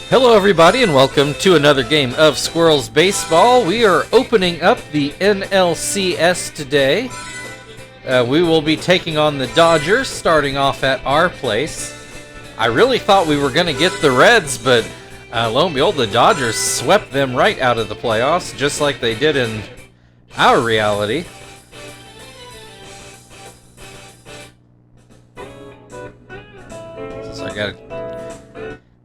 Hello everybody and welcome to another game of Squirrels Baseball. We are opening up the NLCS today. We will be taking on the Dodgers, starting off at our place. I really thought we were going to get the Reds, but lo and behold, the Dodgers swept them right out of the playoffs, just like they did in our reality. So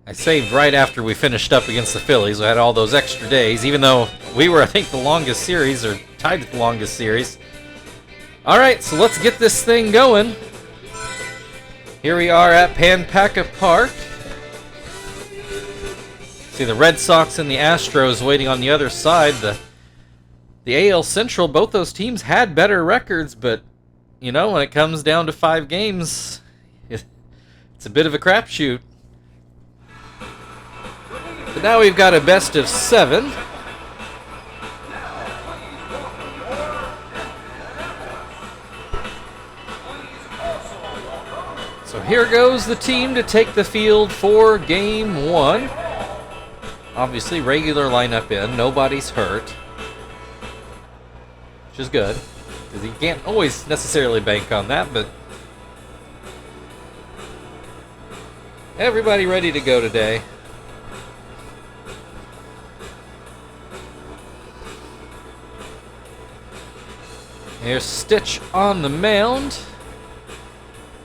I saved right after we finished up against the Phillies. We had all those extra days, even though we were, I think, the longest series, or tied with the longest series. Alright, so let's get this thing going. Here we are at Panpaca Park. See the Red Sox and the Astros waiting on the other side. The AL Central, both those teams had better records, but, you know, when it comes down to 5 games, it's a bit of a crapshoot. But now we've got a best of 7. So here goes the team to take the field for Game 1. Obviously, regular lineup in. Nobody's hurt. Which is good, because you can't always necessarily bank on that, but everybody ready to go today. Here's Stitch on the mound,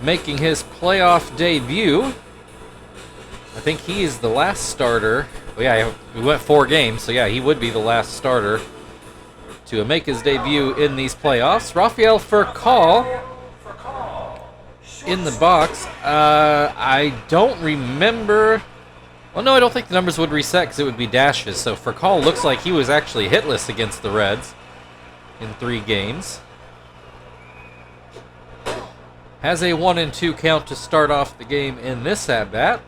making his playoff debut. I think he is the last starter. Well, yeah, we went 4 games, so yeah, he would be the last starter to make his debut in these playoffs. Rafael Furcal in the box. I don't remember. Well, no, I don't think the numbers would reset because it would be dashes. So Furcal looks like he was actually hitless against the Reds in 3 games. Has a 1-2 count to start off the game in this at-bat.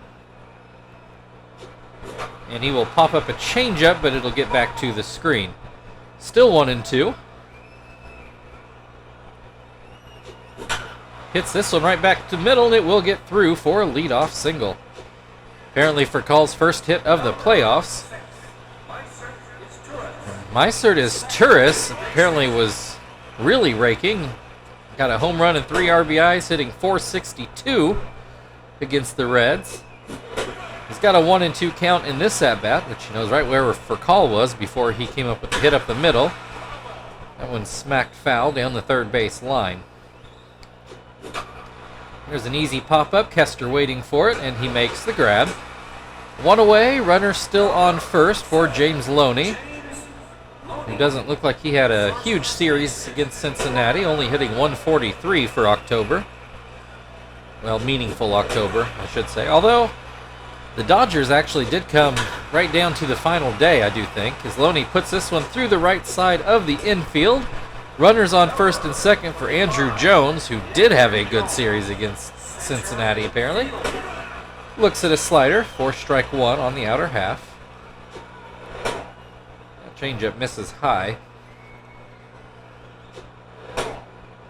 And he will pop up a changeup, but it'll get back to the screen. Still 1-2. Hits this one right back to middle, and it will get through for a leadoff single. Apparently for Call's first hit of the playoffs. Mysert is Turris. Apparently was really raking. Got a home run and 3 RBIs, hitting .462 against the Reds. He's got a 1-2 count in this at-bat, which he knows right where Furcal was before he came up with the hit up the middle. That one smacked foul down the third base line. There's an easy pop-up. Kester waiting for it, and he makes the grab. 1 away, runner still on first for James Loney, who doesn't look like he had a huge series against Cincinnati, only hitting .143 for October. Well, meaningful October, I should say. Although, the Dodgers actually did come right down to the final day, I do think, as Loney puts this one through the right side of the infield. Runners on first and second for Andrew Jones, who did have a good series against Cincinnati, apparently. Looks at a slider for strike 1 on the outer half. Changeup misses high.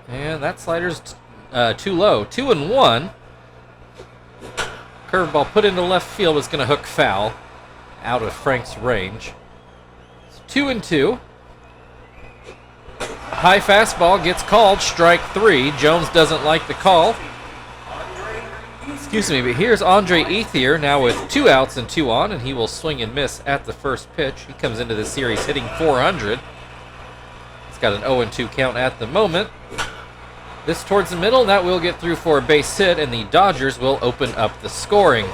And that slider's too low. 2-1. Curveball put into left field is going to hook foul out of Frank's range. It's 2-2. High fastball gets called. Strike 3. Jones doesn't like the call. Excuse me, but here's Andre Ethier now with 2 outs and 2 on, and he will swing and miss at the first pitch. He comes into the series hitting .400. He's got an 0-2 count at the moment. This towards the middle, that will get through for a base hit, and the Dodgers will open up the scoring.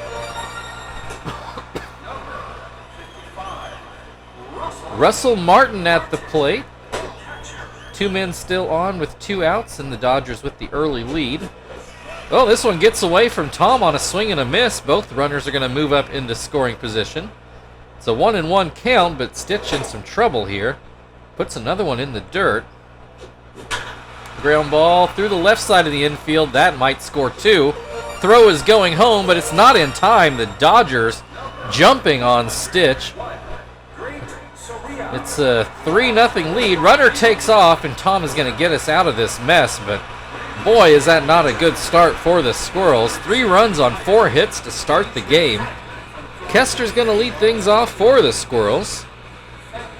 Russell Martin at the plate. 2 men still on with 2 outs, and the Dodgers with the early lead. Oh, this one gets away from Tom on a swing and a miss. Both runners are going to move up into scoring position. It's a 1-1 count, but Stitch in some trouble here. Puts another one in the dirt. Ground ball through the left side of the infield. That might score 2. Throw is going home, but it's not in time. The Dodgers jumping on Stitch. It's a 3-0 lead. Runner takes off, and Tom is going to get us out of this mess, but boy, is that not a good start for the Squirrels. 3 runs on 4 hits to start the game. Kester's going to lead things off for the Squirrels.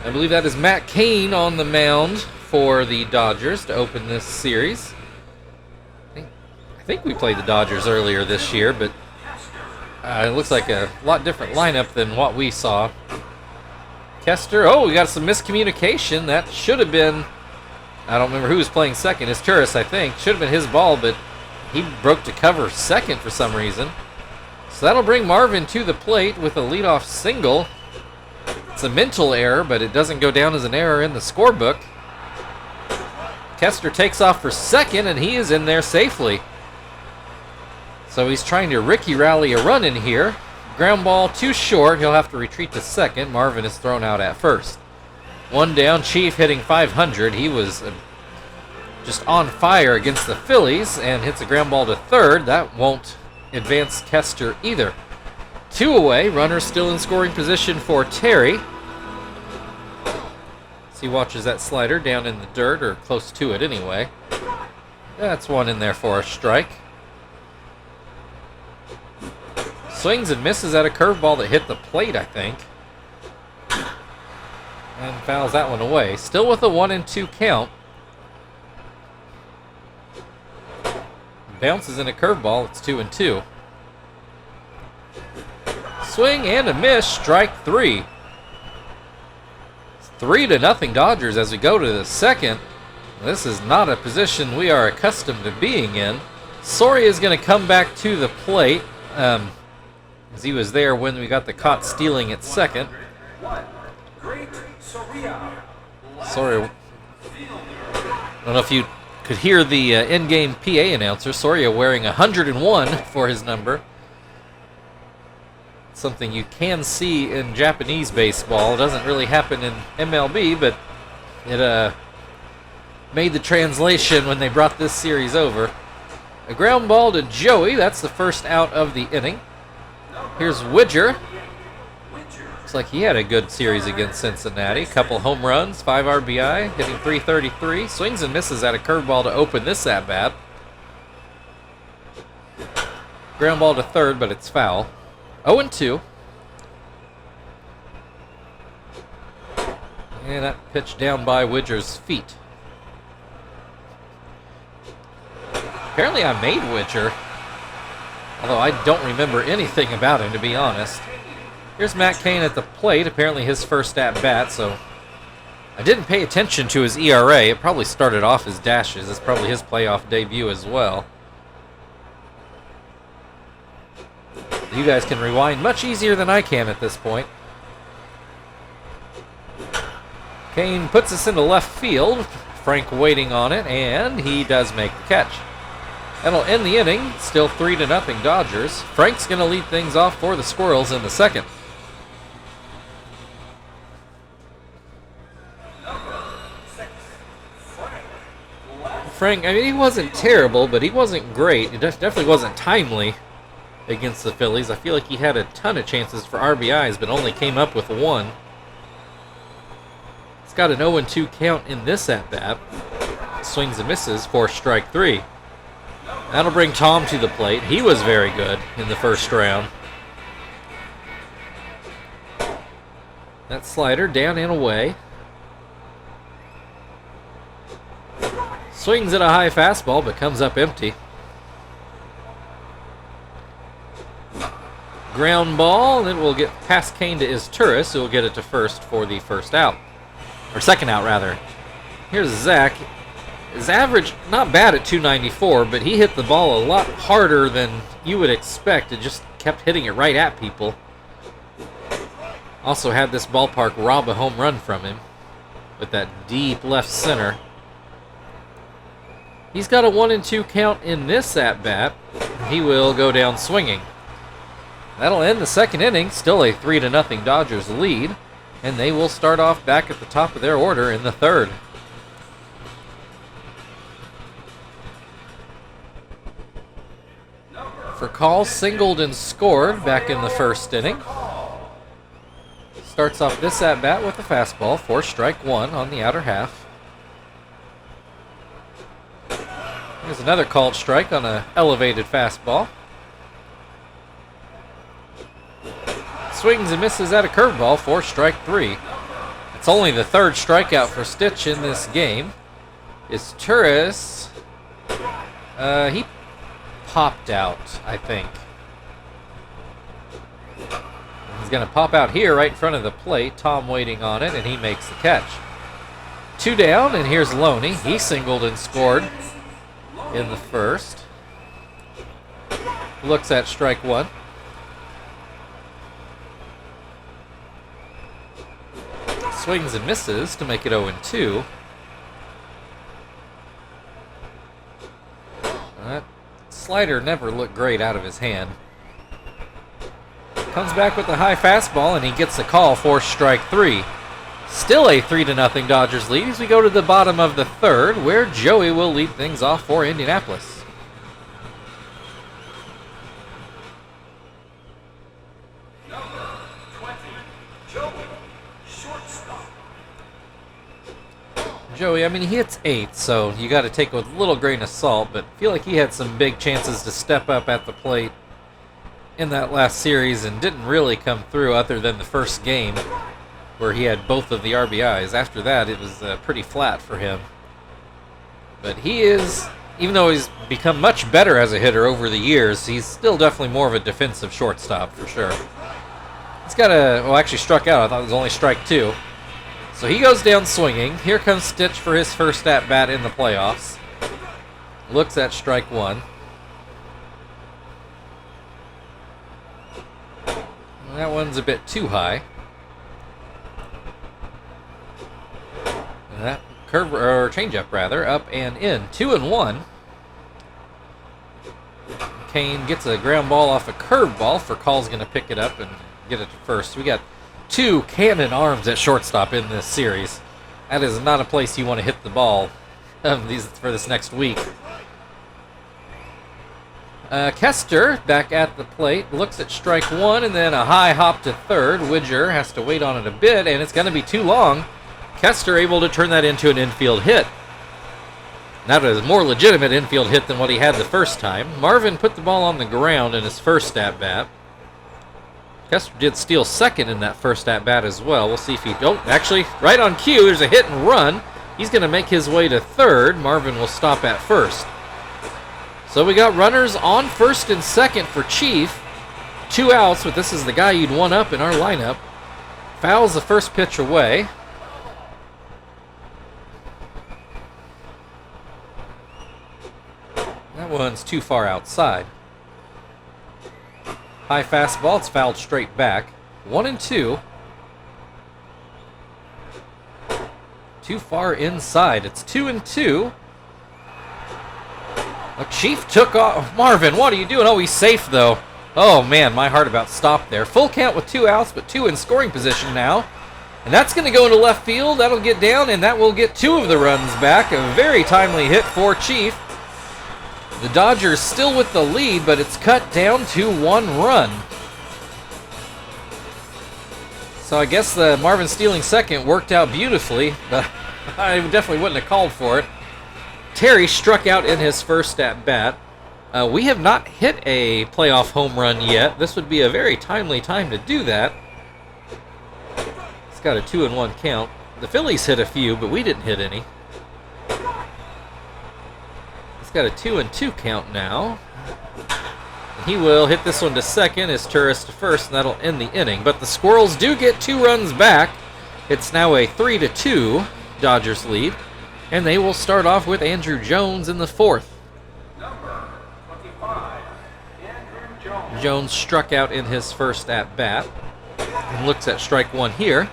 I believe that is Matt Cain on the mound for the Dodgers to open this series. I think we played the Dodgers earlier this year, but it looks like a lot different lineup than what we saw. Kester, we got some miscommunication. That should have been, I don't remember who was playing second. It's Turris, I think. Should have been his ball, but he broke to cover second for some reason. So that'll bring Marvin to the plate with a leadoff single. It's a mental error, but it doesn't go down as an error in the scorebook. Kester takes off for second, and he is in there safely. So he's trying to Ricky rally a run in here. Ground ball too short. He'll have to retreat to second. Marvin is thrown out at first. One down. Chief hitting .500. He was just on fire against the Phillies and hits a ground ball to third. That won't advance Kester either. 2 away. Runner still in scoring position for Terry. As he watches that slider down in the dirt, or close to it anyway. That's one in there for a strike. Swings and misses at a curveball that hit the plate, I think. And fouls that one away. Still with a 1-2 count. Bounces in a curveball. It's 2-2. Swing and a miss. Strike 3. It's 3-0 Dodgers as we go to the second. This is not a position we are accustomed to being in. Soria is going to come back to the plate. As he was there when we got the caught stealing at second. Soria. I don't know if you could hear the in-game PA announcer. Soria wearing 101 for his number. Something you can see in Japanese baseball. It doesn't really happen in MLB, but it made the translation when they brought this series over. A ground ball to Joey. That's the first out of the inning. Here's Widger. Looks like he had a good series against Cincinnati. Couple home runs, 5 RBI, hitting .333. Swings and misses at a curveball to open this at-bat. Ground ball to third, but it's foul. 0-2. And that pitch down by Widger's feet. Apparently I made Widger. Although I don't remember anything about him, to be honest. Here's Matt Cain at the plate, apparently his first at-bat, so I didn't pay attention to his ERA. It probably started off his dashes. It's probably his playoff debut as well. You guys can rewind much easier than I can at this point. Cain puts us into left field. Frank waiting on it, and he does make the catch. That'll end the inning. Still 3-0 Dodgers. Frank's going to lead things off for the Squirrels in the second. Frank, I mean, he wasn't terrible, but he wasn't great. He definitely wasn't timely against the Phillies. I feel like he had a ton of chances for RBIs, but only came up with 1. He's got an 0-2 count in this at-bat. Swings and misses for strike 3. That'll bring Tom to the plate. He was very good in the first round. That slider down and away. Swings at a high fastball, but comes up empty. Ground ball, and it will get past Cain to Izturis, who will get it to first for the first out. Or second out, rather. Here's Zach. His average, not bad at .294, but he hit the ball a lot harder than you would expect. It just kept hitting it right at people. Also had this ballpark rob a home run from him with that deep left center. He's got a 1-2 count in this at-bat. He will go down swinging. That'll end the second inning. Still a 3-0 Dodgers lead, and they will start off back at the top of their order in the third. For calls, singled and scored back in the first inning. Starts off this at-bat with a fastball for strike 1 on the outer half. Here's another called strike on an elevated fastball. Swings and misses at a curveball for strike 3. It's only the third strikeout for Stitch in this game. Is Turris? He popped out, I think. He's going to pop out here right in front of the plate. Tom waiting on it, and he makes the catch. 2 down, and here's Loney. He singled and scored in the first. Looks at strike 1. Swings and misses to make it 0-2. That slider never looked great out of his hand. Comes back with a high fastball, and he gets a call for strike 3. Still a 3-0 Dodgers lead as we go to the bottom of the third, where Joey will lead things off for Indianapolis. Joey, I mean, he hits 8, so you got to take it with a little grain of salt, but I feel like he had some big chances to step up at the plate in that last series and didn't really come through other than the first game where he had both of the RBIs. After that, it was pretty flat for him. But he is, even though he's become much better as a hitter over the years, he's still definitely more of a defensive shortstop for sure. He's got a, well, actually struck out. I thought it was only strike 2. So he goes down swinging. Here comes Stitch for his first at-bat in the playoffs. Looks at strike 1. That one's a bit too high. And that curve, or changeup rather, up and in. 2-1. Kane gets a ground ball off a curveball. Furcall's going to pick it up and get it to first. We got 2 cannon arms at shortstop in this series. That is not a place you want to hit the ball for this next week. Kester back at the plate, looks at strike 1, and then a high hop to third. Widger has to wait on it a bit, and it's going to be too long. Kester able to turn that into an infield hit. That is a more legitimate infield hit than what he had the first time. Marvin put the ball on the ground in his first at-bat. Kester did steal second in that first at-bat as well. We'll see if he... Oh, actually, right on cue, there's a hit and run. He's going to make his way to third. Marvin will stop at first. So we got runners on first and second for Chief. 2 outs, but this is the guy you'd want up in our lineup. Fouls the first pitch away. That one's too far outside. High fastball, it's fouled straight back. 1-2. Too far inside. It's 2-2. Chief took off. Marvin, what are you doing? Oh, he's safe, though. Oh, man, my heart about stopped there. Full count with 2 outs, but 2 in scoring position now. And that's going to go into left field. That'll get down, and that will get 2 of the runs back. A very timely hit for Chief. The Dodgers still with the lead, but it's cut down to 1 run. So I guess the Marvin stealing second worked out beautifully, but I definitely wouldn't have called for it. Terry struck out in his first at-bat. We have not hit a playoff home run yet. This would be a very timely time to do that. It's got a 2-1 count. The Phillies hit a few, but we didn't hit any. It's got a 2-2 count now. He will hit this one to second as Turris to first, and that'll end the inning. But the Squirrels do get 2 runs back. It's now a 3-2 Dodgers lead. And they will start off with Andrew Jones in the 4th. Number 25, Andrew Jones. Jones struck out in his first at-bat. And looks at strike 1 here.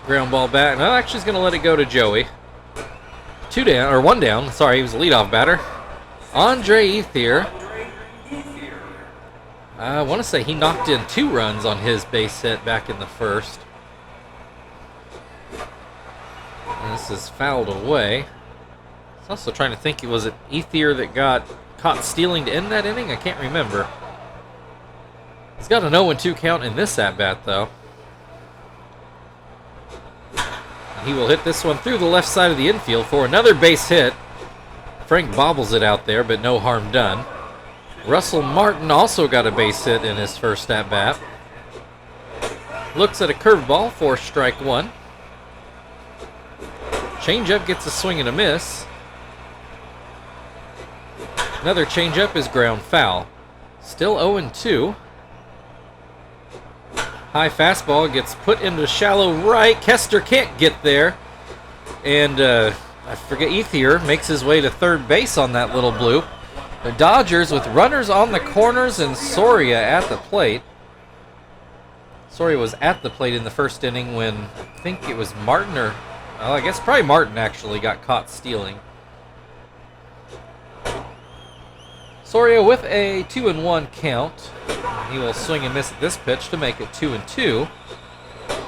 Ground ball back. No, actually he's going to let it go to Joey. 2 down, or 1 down. Sorry, he was a leadoff batter. Andre Ethier. I want to say he knocked in 2 runs on his base hit back in the first. And this is fouled away. I was also trying to think, was it Ethier that got caught stealing to end that inning? I can't remember. He's got an 0-2 count in this at-bat, though. And he will hit this one through the left side of the infield for another base hit. Frank bobbles it out there, but no harm done. Russell Martin also got a base hit in his first at-bat. Looks at a curveball for strike one. Changeup gets a swing and a miss. Another changeup is ground foul. Still 0-2. High fastball gets put into shallow right. Kester can't get there. And I forget, Ethier makes his way to third base on that little bloop. The Dodgers with runners on the corners and Soria at the plate. Soria was at the plate in the first inning when I think it was Martin or, well, I guess probably Martin actually got caught stealing. Soria with a 2-1 count. He will swing and miss at this pitch to make it 2-2.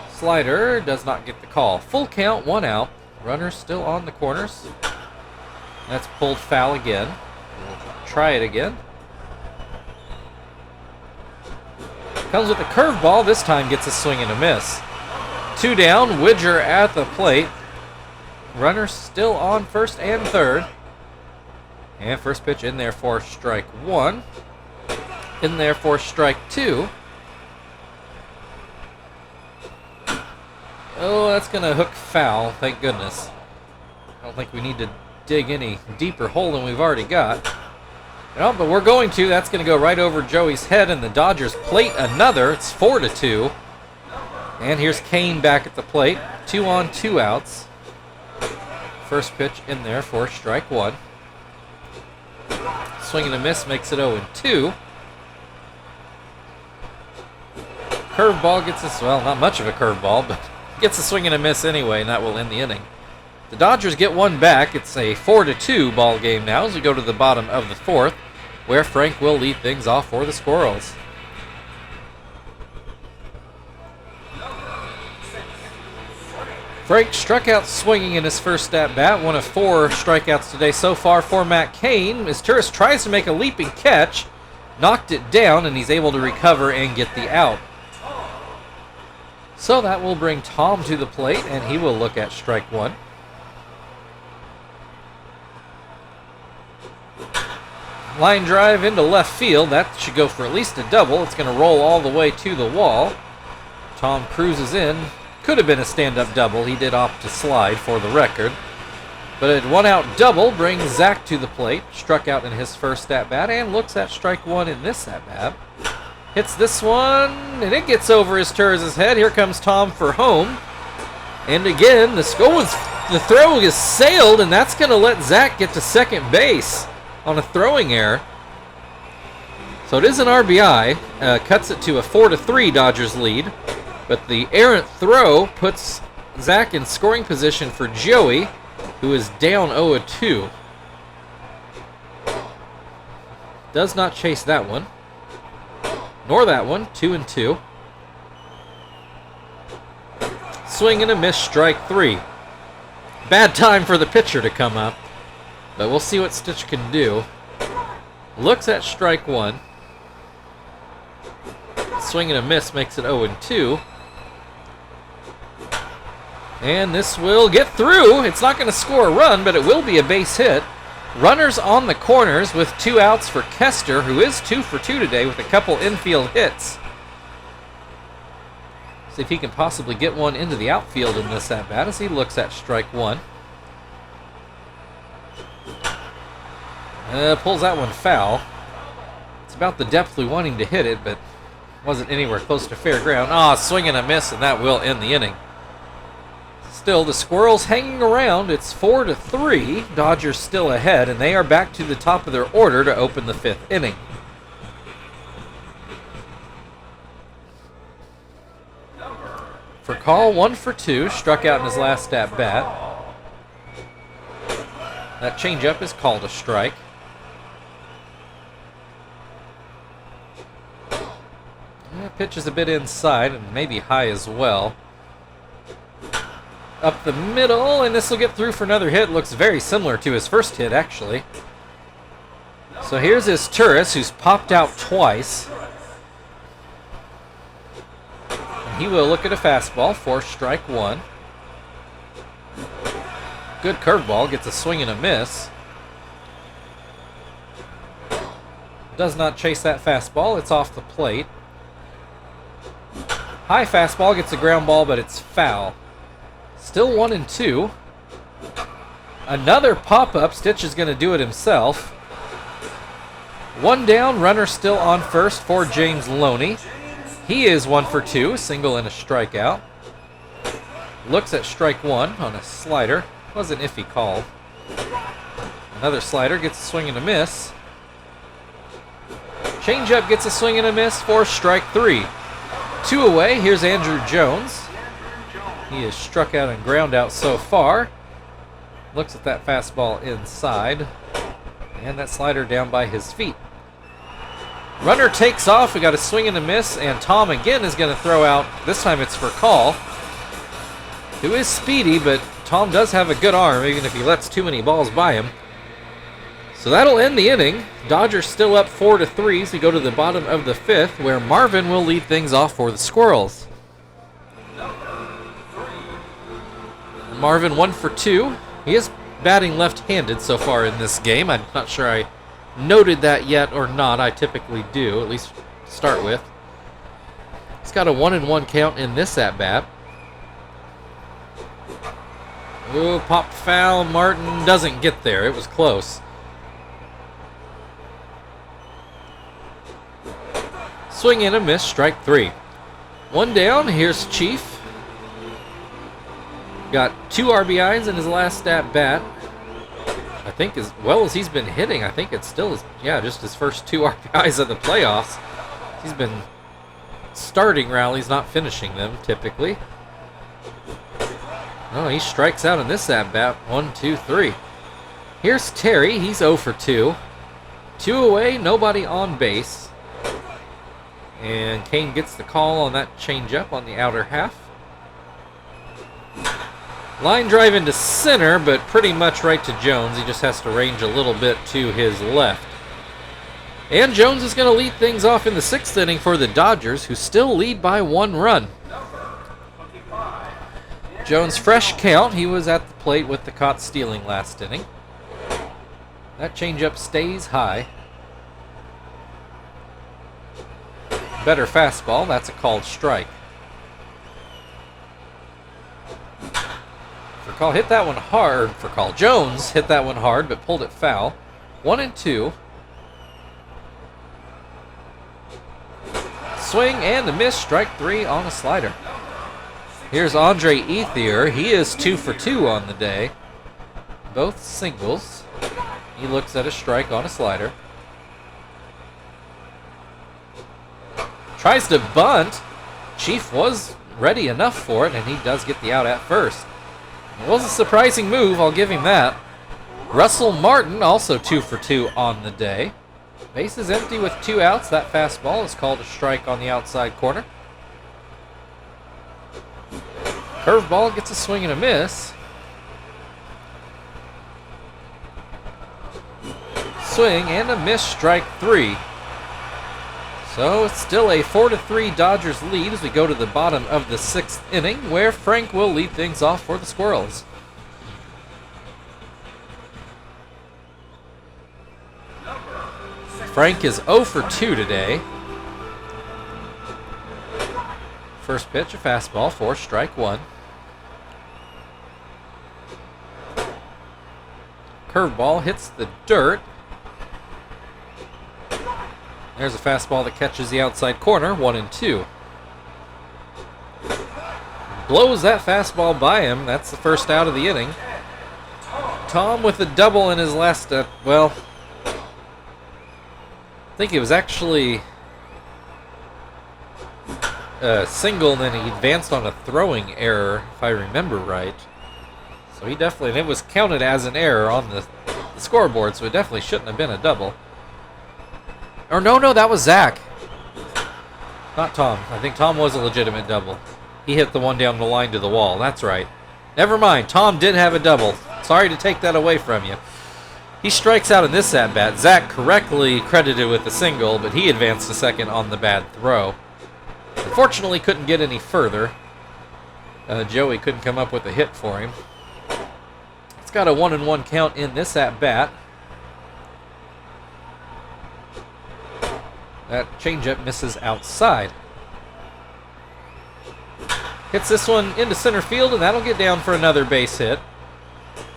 Slider does not get the call. Full count, 1 out. Runners still on the corners. That's pulled foul again. We'll try it again. Comes with a curveball. This time gets a swing and a miss. 2 down. Widger at the plate. Runners still on first and third. And first pitch in there for strike one. In there for strike two. Oh, that's going to hook foul, thank goodness. I don't think we need to dig any deeper hole than we've already got. No, but we're going to. That's going to go right over Joey's head, and the Dodgers plate another. It's 4-2. And here's Kane back at the plate. 2 on, 2 outs. First pitch in there for strike one. Swing and a miss makes it 0-2. Curveball gets us, well, not much of a curveball, but gets a swing and a miss anyway, and that will end the inning. The Dodgers get one back. It's a 4-2 ball game now as we go to the bottom of the fourth, where Frank will lead things off for the Squirrels. Frank struck out swinging in his first at-bat, one of 4 strikeouts today so far for Matt Cain. As Turris tries to make a leaping catch, knocked it down, and he's able to recover and get the out. So that will bring Tom to the plate, and he will look at strike one. Line drive into left field. That should go for at least a double. It's going to roll all the way to the wall. Tom cruises in. Could have been a stand-up double. He did opt to slide for the record. But a 1-out double brings Zach to the plate. Struck out in his first at-bat and looks at strike one in this at-bat. Hits this one, and it gets over his Turris' head. Here comes Tom for home. And again, the throw is sailed, and that's going to let Zach get to second base on a throwing error. So it is an RBI. Cuts it to a 4-3 Dodgers lead. But the errant throw puts Zach in scoring position for Joey, who is down 0-2. Does not chase that one. Nor that one. 2-2. Swing and a miss, strike 3. Bad time for the pitcher to come up. But we'll see what Stitch can do. Looks at strike one. Swing and a miss makes it 0-2. And this will get through. It's not going to score a run, but it will be a base hit. Runners on the corners with 2 outs for Kester, who is 2 for 2 today with a couple infield hits. See if he can possibly get one into the outfield in this at-bat as he looks at strike one. Pulls that one foul. It's about the depth we wanting to hit it, but wasn't anywhere close to fair ground. Swing and a miss, and that will end the inning. Still, the Squirrels hanging around. It's 4-3. Dodgers still ahead, and they are back to the top of their order to open the 5th inning. For call, 1 for 2. Struck out in his last at-bat. That changeup is called a strike. Pitch is a bit inside and maybe high as well. Up the middle, and this will get through for another hit. Looks very similar to his first hit, actually. So here's his Turris, who's popped out twice. And he will look at a fastball for strike one. Good curveball, gets a swing and a miss. Does not chase that fastball. It's off the plate. High fastball gets a ground ball, but it's foul. Still 1-2. Another pop-up. Stitch is going to do it himself. One down. Runner still on first for James Loney. He is 1 for 2. Single and a strikeout. Looks at strike one on a slider. Was an iffy call. Another slider gets a swing and a miss. Changeup gets a swing and a miss for strike 3. 2 away. Here's Andrew Jones. He is struck out and ground out so far. Looks at that fastball inside. And that slider down by his feet. Runner takes off. We got a swing and a miss. And Tom again is going to throw out. This time it's for Call, who is speedy, but Tom does have a good arm, even if he lets too many balls by him. So that'll end the inning. Dodgers still up 4-3 as we go to the bottom of the 5th, where Marvin will lead things off for the Squirrels. Marvin 1 for 2. He is batting left-handed so far in this game. I'm not sure I noted that yet or not. I typically do, at least to start with. He's got a 1-1 count in this at-bat. Ooh, popped foul. Martin doesn't get there. It was close. Swing and a miss, strike 3. One down, here's Chief. Got 2 RBIs in his last at-bat. I think as well as he's been hitting, I think it's still, just his first 2 RBIs of the playoffs. He's been starting rallies, not finishing them, typically. Oh, he strikes out in this at-bat. 1, 2, 3. Here's Terry, he's 0 for 2. 2 away, nobody on base. And Kane gets the call on that changeup on the outer half. Line drive into center, but pretty much right to Jones. He just has to range a little bit to his left. And Jones is going to lead things off in the 6th inning for the Dodgers, who still lead by 1 run. Jones fresh count. He was at the plate with the caught stealing last inning. That changeup stays high. Better fastball. That's a called strike. Call hit that one hard for Call. Jones hit that one hard, but pulled it foul. 1-2. Swing and a miss. Strike 3 on a slider. Here's Andre Ethier. He is 2 for 2 on the day. Both singles. He looks at a strike on a slider. Tries to bunt. Chief was ready enough for it, and he does get the out at first. It was a surprising move, I'll give him that. Russell Martin, also 2 for 2 on the day. Base is empty with 2 outs. That fastball is called a strike on the outside corner. Curveball gets a swing and a miss. Swing and a miss, strike 3. So it's still a 4-3 Dodgers lead as we go to the bottom of the 6th inning, where Frank will lead things off for the Squirrels. Frank is 0 for 2 today. First pitch, a fastball for strike 1. Curveball hits the dirt. There's a fastball that catches the outside corner, 1-2. Blows that fastball by him. That's the first out of the inning. Tom with a double in his last, well, I think it was actually a single, and then he advanced on a throwing error, if I remember right. So he definitely, and it was counted as an error on the scoreboard, so it definitely shouldn't have been a double. Or no, that was Zach. Not Tom. I think Tom was a legitimate double. He hit the one down the line to the wall. That's right. Never mind. Tom did have a double. Sorry to take that away from you. He strikes out in this at-bat. Zach correctly credited with the single, but he advanced to second on the bad throw. Unfortunately, couldn't get any further. Joey couldn't come up with a hit for him. It's got a 1-1 count in this at-bat. That changeup misses outside. Hits this one into center field, and that'll get down for another base hit.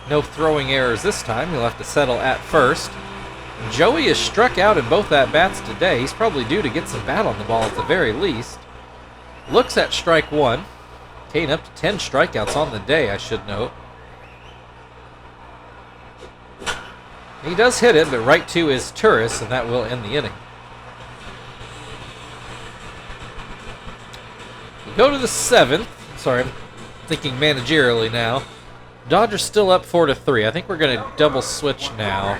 No throwing errors this time. He'll have to settle at first. Joey is struck out in both at-bats today. He's probably due to get some bat on the ball at the very least. Looks at strike one. Kane up to 10 strikeouts on the day, I should note. He does hit it, but right to is Turris, and that will end the inning. We go to the 7th. Sorry, I'm thinking managerially now. Dodgers still up 4-3. I think we're going to double switch now.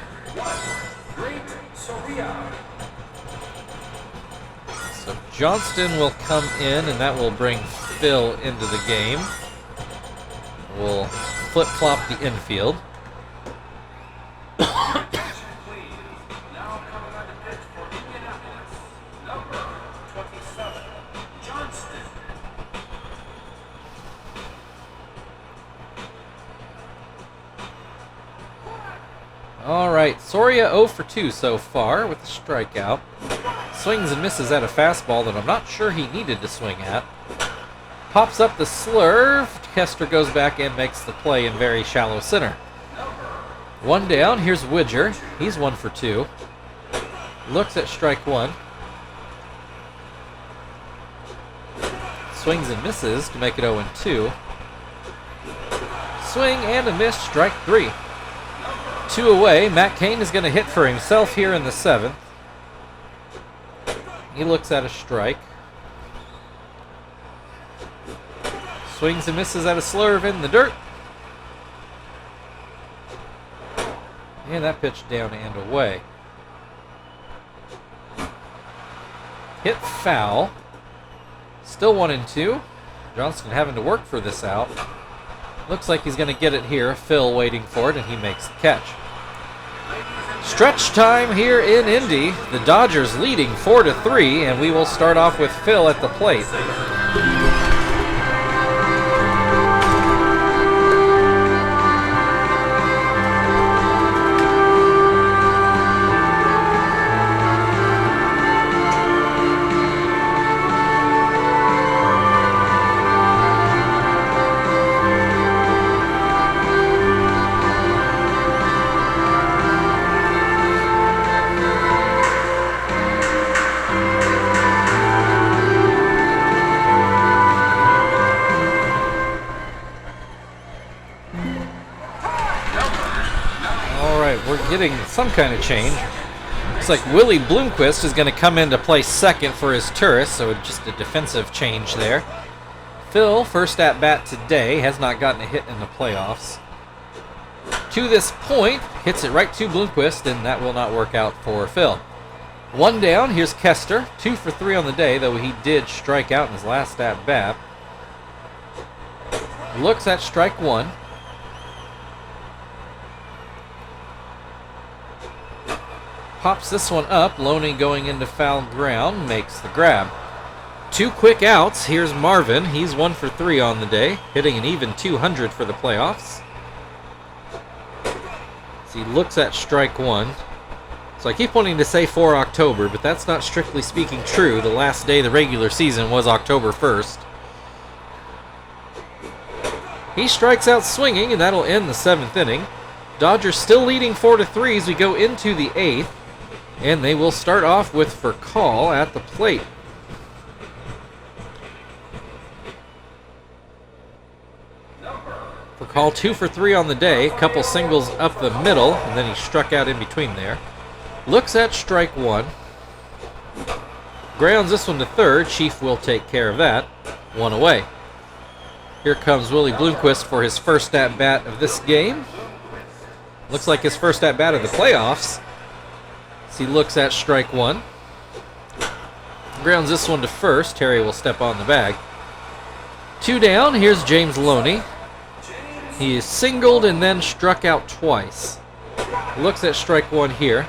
So Johnston will come in, and that will bring Phil into the game. We'll flip-flop the infield. Now coming on to pitch for Indianapolis, number 27, Johnston. All right, Soria 0 for 2 so far with a strikeout. Swings and misses at a fastball that I'm not sure he needed to swing at. Pops up the slurve. Kester goes back and makes the play in very shallow center. One down. Here's Widger. He's 1 for 2. Looks at strike one. Swings and misses to make it 0-2. Swing and a miss. Strike 3. 2 away. Matt Cain is going to hit for himself here in the 7th. He looks at a strike. Swings and misses at a slurve in the dirt. And that pitch down and away. Hit foul. Still 1-2. Johnston having to work for this out. Looks like he's going to get it here. Phil waiting for it, and he makes the catch. Stretch time here in Indy. The Dodgers leading 4-3, and we will start off with Phil at the plate. Getting some kind of change. Looks like Willie Bloomquist is going to come in to play second for his Turris, so just a defensive change there. Phil, first at bat today, has not gotten a hit in the playoffs. To this point, hits it right to Bloomquist, and that will not work out for Phil. One down, here's Kester, 2 for 3 on the day, though he did strike out in his last at bat. Looks at strike one. Pops this one up. Loney going into foul ground, makes the grab. 2 quick outs. Here's Marvin. He's 1 for 3 on the day, hitting an even 200 for the playoffs. So he looks at strike one. So I keep wanting to say for October, but that's not strictly speaking true. The last day of the regular season was October 1st. He strikes out swinging, and that'll end the 7th inning. Dodgers still leading 4-3 as we go into the 8th. And they will start off with Furcal at the plate. Furcal 2 for 3 on the day. A couple singles up the middle, and then he struck out in between there. Looks at strike one. Grounds this one to third. Chief will take care of that. 1 away. Here comes Willie Bloomquist for his first at-bat of this game. Looks like his first at-bat of the playoffs. He looks at strike one. Grounds this one to first. Terry will step on the bag. 2 down. Here's James Loney. He is singled and then struck out twice. Looks at strike one here.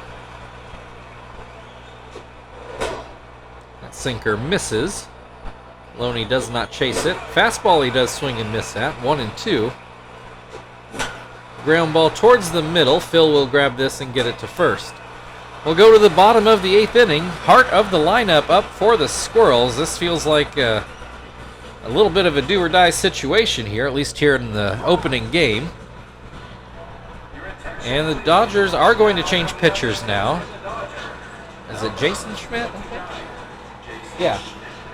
That sinker misses. Loney does not chase it. Fastball he does swing and miss at. 1-2. Ground ball towards the middle. Phil will grab this and get it to first. We'll go to the bottom of the 8th inning. Heart of the lineup up for the Squirrels. This feels like a little bit of a do-or-die situation here, at least here in the opening game. And the Dodgers are going to change pitchers now. Is it Jason Schmidt? Yeah.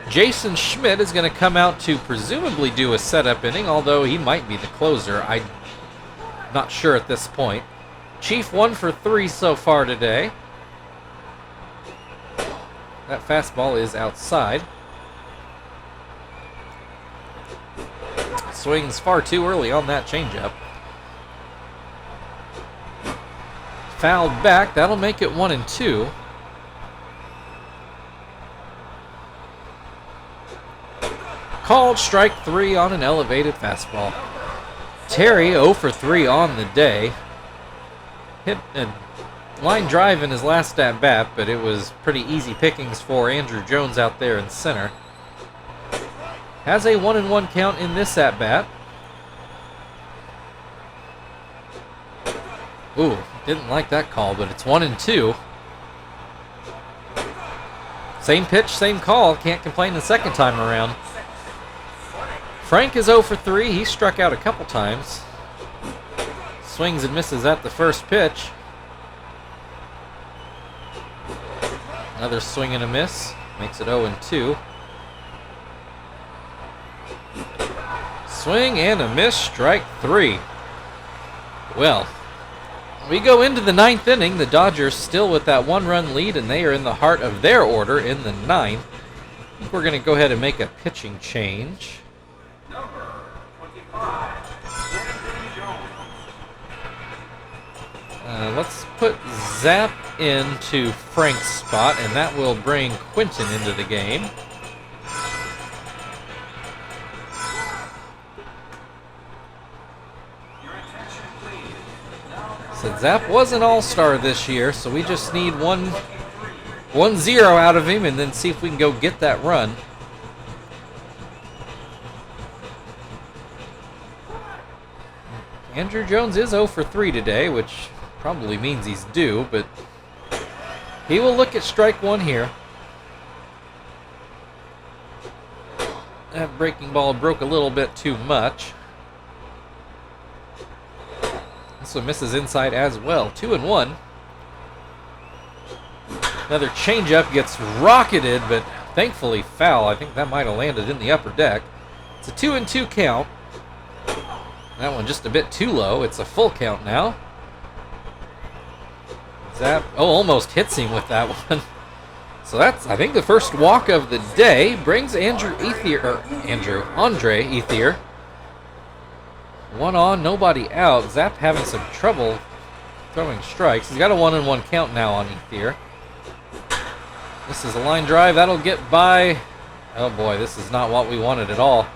Jason Schmidt is going to come out to presumably do a setup inning, although he might be the closer. I'm not sure at this point. Chief 1 for 3 so far today. That fastball is outside. Swings far too early on that changeup. Fouled back. That'll make it 1-2. Called strike 3 on an elevated fastball. Terry 0 for 3 on the day. Hit a line drive in his last at bat, but it was pretty easy pickings for Andrew Jones out there in center. Has a 1-1 count in this at bat. Ooh, didn't like that call, but it's 1-2. Same pitch, same call. Can't complain the second time around. Frank is 0 for 3. He struck out a couple times. Swings and misses at the first pitch. Another swing and a miss. Makes it 0-2. Swing and a miss. Strike 3. Well, we go into the 9th inning. The Dodgers still with that 1-run lead, and they are in the heart of their order in the 9th. I think we're going to go ahead and make a pitching change. Let's put Zap into Frank's spot, and that will bring Quinton into the game. So Zap was an all-star this year, so we just need 1-0 out of him and then see if we can go get that run. Andrew Jones is 0 for 3 today, which probably means he's due, but he will look at strike 1 here. That breaking ball broke a little bit too much. This one misses inside as well. 2-1. Another changeup gets rocketed, but thankfully foul. I think that might have landed in the upper deck. It's a 2-2 count. That one just a bit too low. It's a full count now. Zap, almost hits him with that one. So that's, I think, the first walk of the day. Brings Andre Ethier. 1 on, nobody out. Zap having some trouble throwing strikes. He's got a 1-1 count now on Ethier. This is a line drive. That'll get by. Oh boy, this is not what we wanted at all.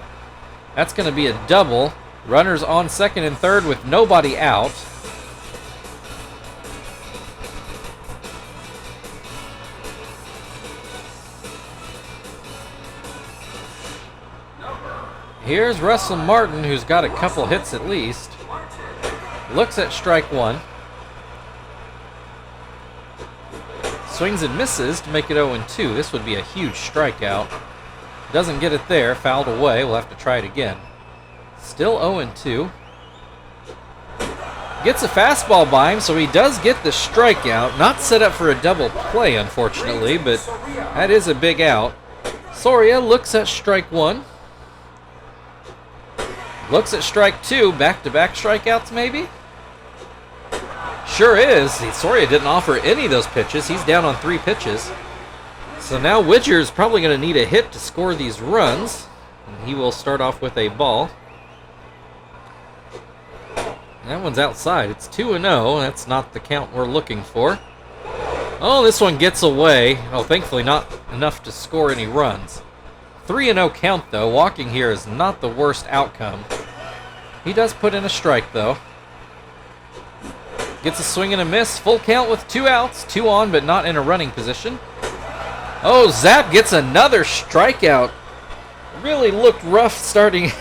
That's going to be a double. Runners on second and third with nobody out. Here's Russell Martin, who's got a couple hits at least. Looks at strike 1. Swings and misses to make it 0-2. This would be a huge strikeout. Doesn't get it there. Fouled away. We'll have to try it again. Still 0-2. Gets a fastball by him, so he does get the strikeout. Not set up for a double play, unfortunately, but that is a big out. Soria looks at strike 1. Looks at strike 2. Back-to-back strikeouts, maybe? Sure is. Soria didn't offer any of those pitches. He's down on 3 pitches. So now Widger's probably going to need a hit to score these runs. And he will start off with a ball. That one's outside. It's 2-0. That's not the count we're looking for. Oh, this one gets away. Oh, thankfully not enough to score any runs. 3-0 count, though. Walking here is not the worst outcome. He does put in a strike, though. Gets a swing and a miss. Full count with 2 outs. 2 on, but not in a running position. Oh, Zap gets another strikeout. Really looked rough starting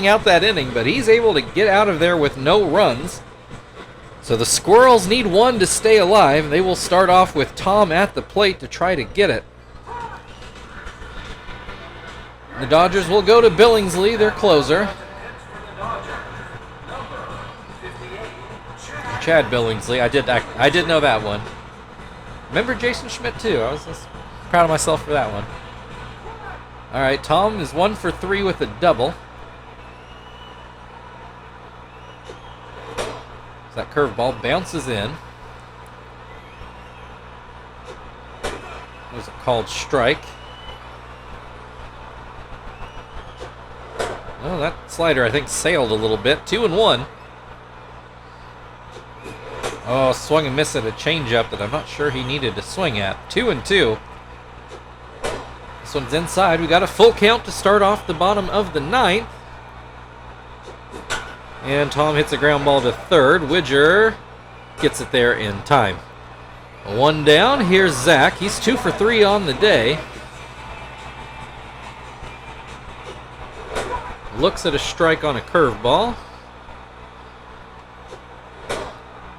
out that inning, but he's able to get out of there with no runs. So the Squirrels need one to stay alive. They will start off with Tom at the plate to try to get it. The Dodgers will go to Billingsley, their closer. Chad Billingsley. I did know that one. Remember Jason Schmidt too. I was just proud of myself for that one. All right, Tom is 1 for 3 with a double. So that curveball bounces in. It was a called strike. Oh, that slider, I think, sailed a little bit. 2-1. Oh, swung and missed at a changeup that I'm not sure he needed to swing at. 2-2. This one's inside. We got a full count to start off the bottom of the 9th. And Tom hits a ground ball to third. Widger gets it there in time. 1 down. Here's Zach. He's 2 for 3 on the day. Looks at a strike on a curveball.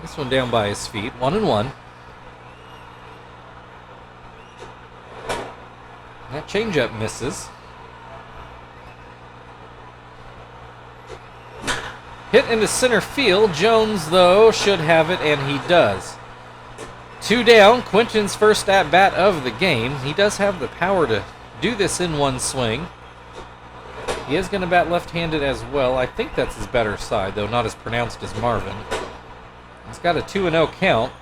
This one down by his feet. 1-1. That changeup misses. Hit into center field. Jones, though, should have it, and he does. 2 down. Quinton's first at-bat of the game. He does have the power to do this in one swing. He is going to bat left-handed as well. I think that's his better side, though not as pronounced as Marvin. He's got a 2-0 count.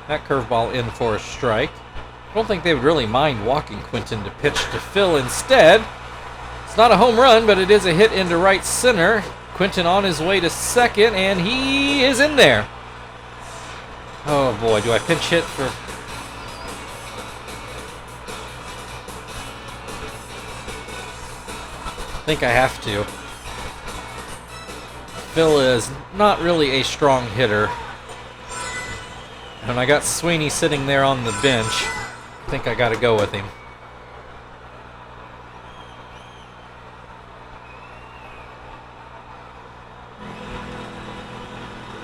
That curveball in for a strike. I don't think they would really mind walking Quinton to pitch to Phil instead. It's not a home run, but it is a hit into right center. Quinton on his way to second, and he is in there. Oh boy, do I pinch hit for... I think I have to. Phil is not really a strong hitter. And I got Sweeney sitting there on the bench. I think I got to go with him.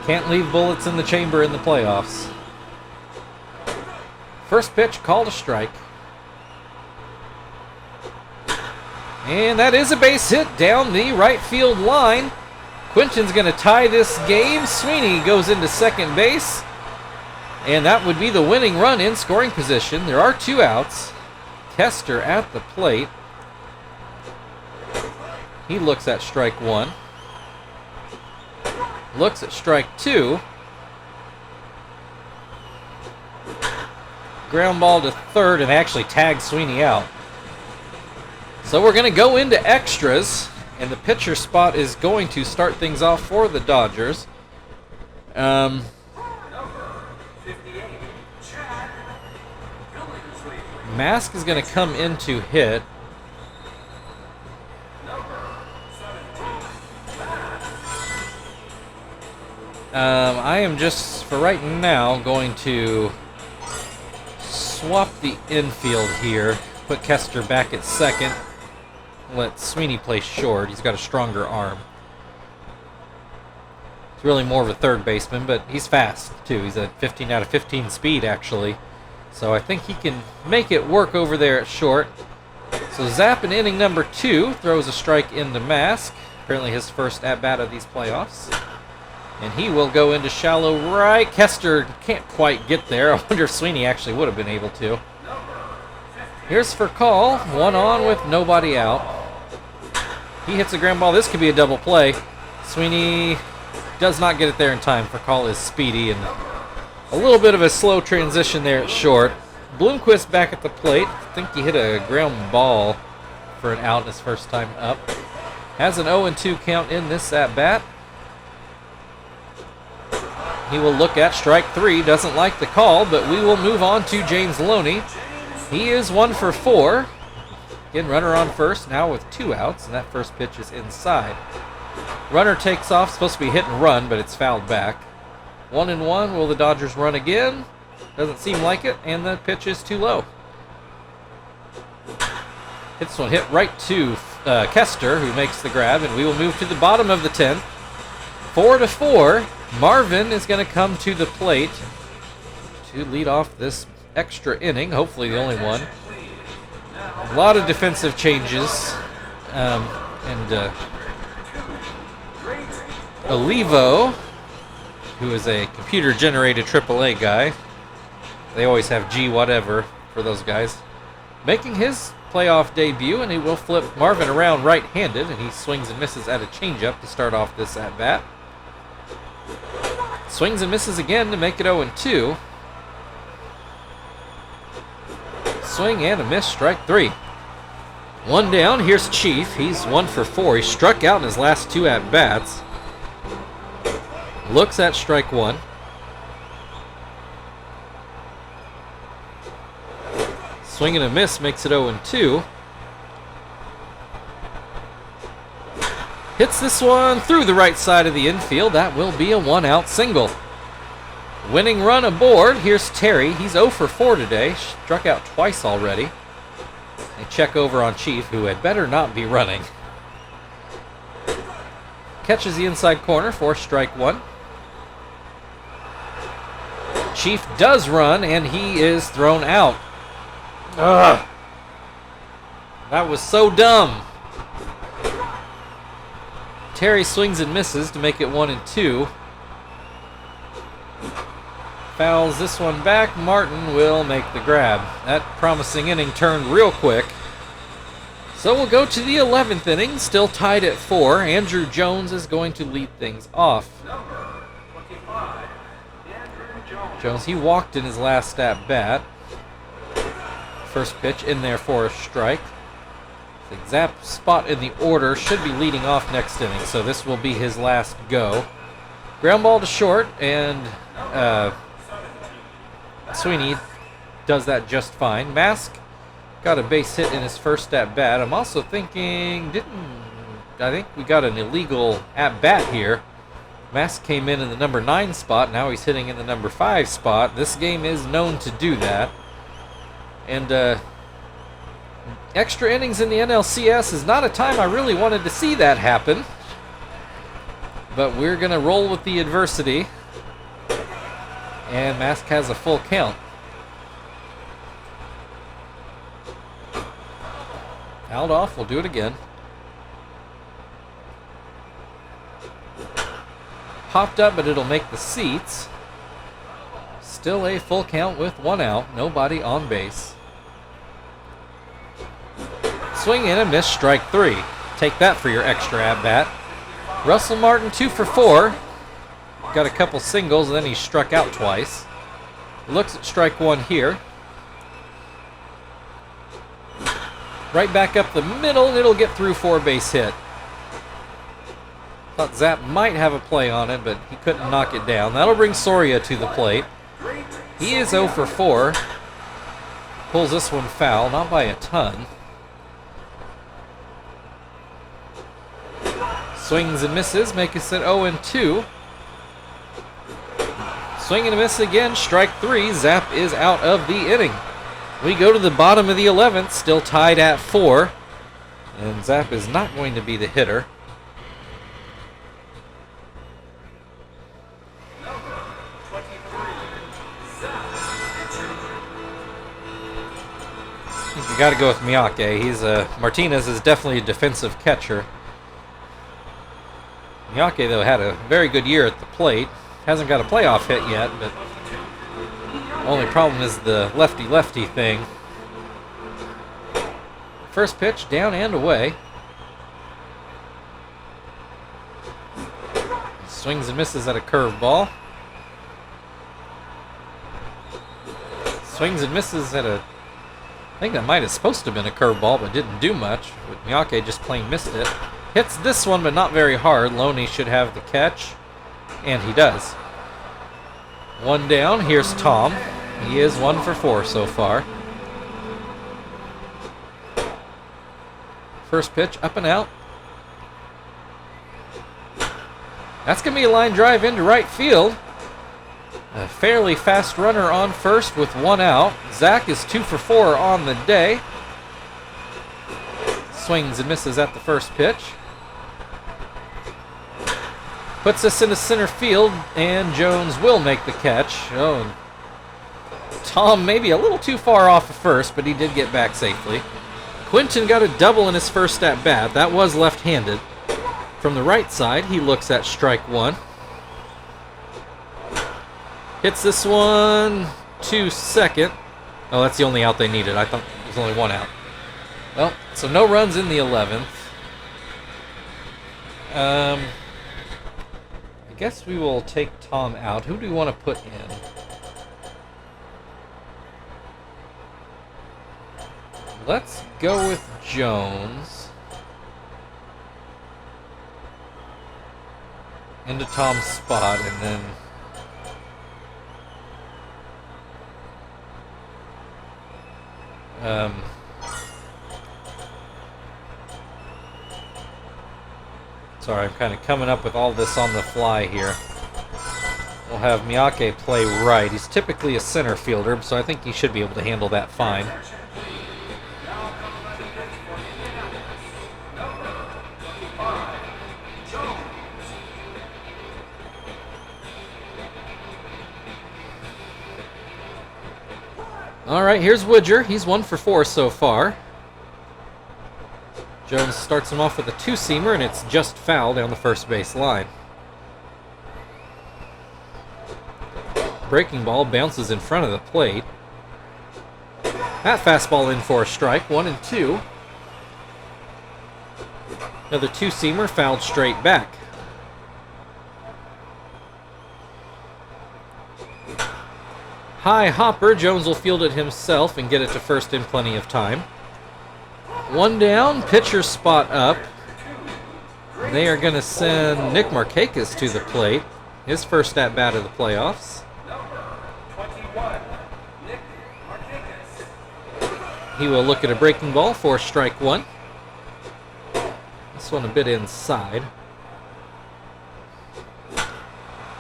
Can't leave bullets in the chamber in the playoffs. First pitch, called a strike. And that is a base hit down the right field line. Quinton's going to tie this game. Sweeney goes into second base. And that would be the winning run in scoring position. There are 2 outs. Kester at the plate. He looks at strike 1. Looks at strike 2. Ground ball to third and actually tags Sweeney out. So we're going to go into extras, and the pitcher spot is going to start things off for the Dodgers. Mask is going to come in to hit. I am just, for right now, going to swap the infield here. Put Kester back at second. Let Sweeney play short. He's got a stronger arm. He's really more of a third baseman, but he's fast, too. He's at 15 out of 15 speed, actually. So I think he can make it work over there at short. So Zapp in inning number 2 throws a strike into Mask. Apparently his first at-bat of these playoffs. And he will go into shallow right. Kester can't quite get there. I wonder if Sweeney actually would have been able to. Here's for call. 1 on with nobody out. He hits a ground ball. This could be a double play. Sweeney does not get it there in time. For call is speedy and a little bit of a slow transition there at short. Bloomquist back at the plate. I think he hit a ground ball for an out his first time up. Has an 0-2 count in this at-bat. He will look at strike 3. Doesn't like the call, but we will move on to James Loney. He is 1 for 4. Again, runner on first, now with 2 outs, and that first pitch is inside. Runner takes off, supposed to be hit and run, but it's fouled back. 1-1, will the Dodgers run again? Doesn't seem like it, and the pitch is too low. This one hit right to Kester, who makes the grab, and we will move to the bottom of the 10th. 4-4. Marvin is going to come to the plate to lead off this extra inning, hopefully the only one. A lot of defensive changes, and Olivo, who is a computer-generated AAA guy. They always have G whatever for those guys. Making his playoff debut, and he will flip Marvin around right-handed, and he swings and misses at a changeup to start off this at-bat. Swings and misses again to make it 0-2. Swing and a miss, strike 3. One down, here's Chief. He's 1 for 4. He struck out in his last 2 at-bats. Looks at strike 1. Swing and a miss makes it 0-2. Hits this one through the right side of the infield. That will be a 1-out single. Winning run aboard. Here's Terry. He's 0 for 4 today. Struck out twice already. They check over on Chief, who had better not be running. Catches the inside corner for strike 1. Chief does run, and he is thrown out. Ugh. That was so dumb. Terry swings and misses to make it 1-2. Fouls this one back. Martin will make the grab. That promising inning turned real quick. So we'll go to the 11th inning, still tied at 4. Andrew Jones is going to lead things off. Number 25, Andrew Jones, he walked in his last at bat. First pitch in there for a strike. The exact spot in the order should be leading off next inning, so this will be his last go. Ground ball to short, and Sweeney does that just fine. Mask got a base hit in his first at bat. I'm also thinking, I think we got an illegal at bat here. Mask came in the number 9 spot. Now he's hitting in the number 5 spot. This game is known to do that. And extra innings in the NLCS is not a time I really wanted to see that happen. But we're going to roll with the adversity. And Mask has a full count. Fouled off, we'll do it again. Popped up, but it'll make the seats. Still a full count with 1 out, nobody on base. Swing in and miss, strike 3. Take that for your extra at-bat. Russell Martin 2 for 4. Got a couple singles, and then he struck out twice. Looks at strike 1 here. Right back up the middle, and it'll get through for a base hit. Thought Zapp might have a play on it, but he couldn't knock it down. That'll bring Soria to the plate. He is 0 for 4. Pulls this one foul, not by a ton. Swings and misses, making it 0-2. Swing and a miss again, strike 3. Zapp is out of the inning. We go to the bottom of the 11th, still tied at 4. And Zapp is not going to be the hitter. I think you got to go with Miyake. Martinez is definitely a defensive catcher. Miyake, though, had a very good year at the plate. Hasn't got a playoff hit yet, but only problem is the lefty-lefty thing. First pitch, down and away. Swings and misses at a curveball. Swings and misses at a... I think that might have supposed to have been a curveball, but didn't do much. But Miyake just plain missed it. Hits this one, but not very hard. Loney should have the catch, and he does. One down. Here's Tom. He is 1 for 4 so far. First pitch, up and out. That's going to be a line drive into right field. A fairly fast runner on first with 1 out. Zach is 2 for 4 on the day. swings and misses at the first pitch. Puts us into center field, and Jones will make the catch. Oh, and Tom maybe a little too far off at first, but he did get back safely. Quinton got a double in his first at-bat. That was left-handed. From the right side, he looks at strike one. Hits this one to second. Oh, that's the only out they needed. I thought there was only one out. Well, so no runs in the 11th. I guess we will take Tom out. Who do we want to put in? Let's go with Jones. Into Tom's spot, and then sorry, I'm kind of coming up with all this on the fly here. We'll have Miyake play right. He's typically a center fielder, so I think he should be able to handle that fine. All right, here's Woodger. He's 1 for 4 so far. Jones starts him off with a two-seamer, and it's just foul down the first base line. Breaking ball bounces in front of the plate. That fastball in for a strike, 1-2. Another two-seamer fouled straight back. High hopper. Jones will field it himself and get it to first in plenty of time. One down, pitcher spot up. They are going to send Nick Markakis to the plate. His first at-bat of the playoffs. He will look at a breaking ball for strike one. This one a bit inside.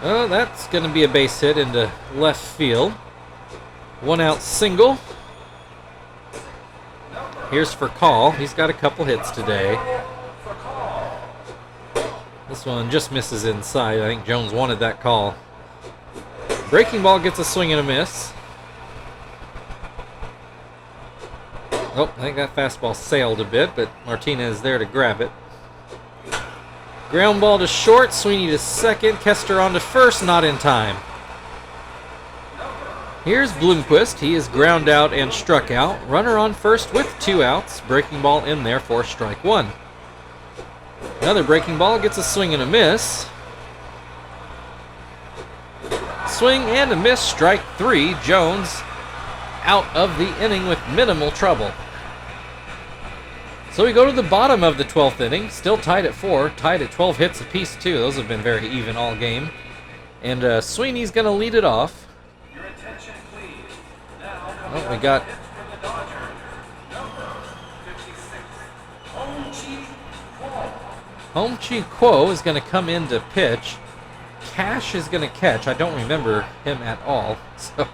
Oh, that's going to be a base hit into left field. One out single. Here's for Call. He's got a couple hits today. This one just misses inside. I think Jones wanted that call. Breaking ball gets a swing and a miss. Oh, I think that fastball sailed a bit, but Martinez there to grab it. Ground ball to short, Sweeney to second, Kester on to first, not in time. Here's Bloomquist. He is ground out and struck out. Runner on first with 2 outs. Breaking ball in there for strike one. Another breaking ball gets a swing and a miss. Swing and a miss, strike three. Jones out of the inning with minimal trouble. So we go to the bottom of the 12th inning, still tied at 4, tied at 12 hits apiece too. Those have been very even all game. And Sweeney's going to lead it off. Oh, we got Home Chi Kuo is going to come in to pitch. Cash is going to catch. I don't remember him at all. So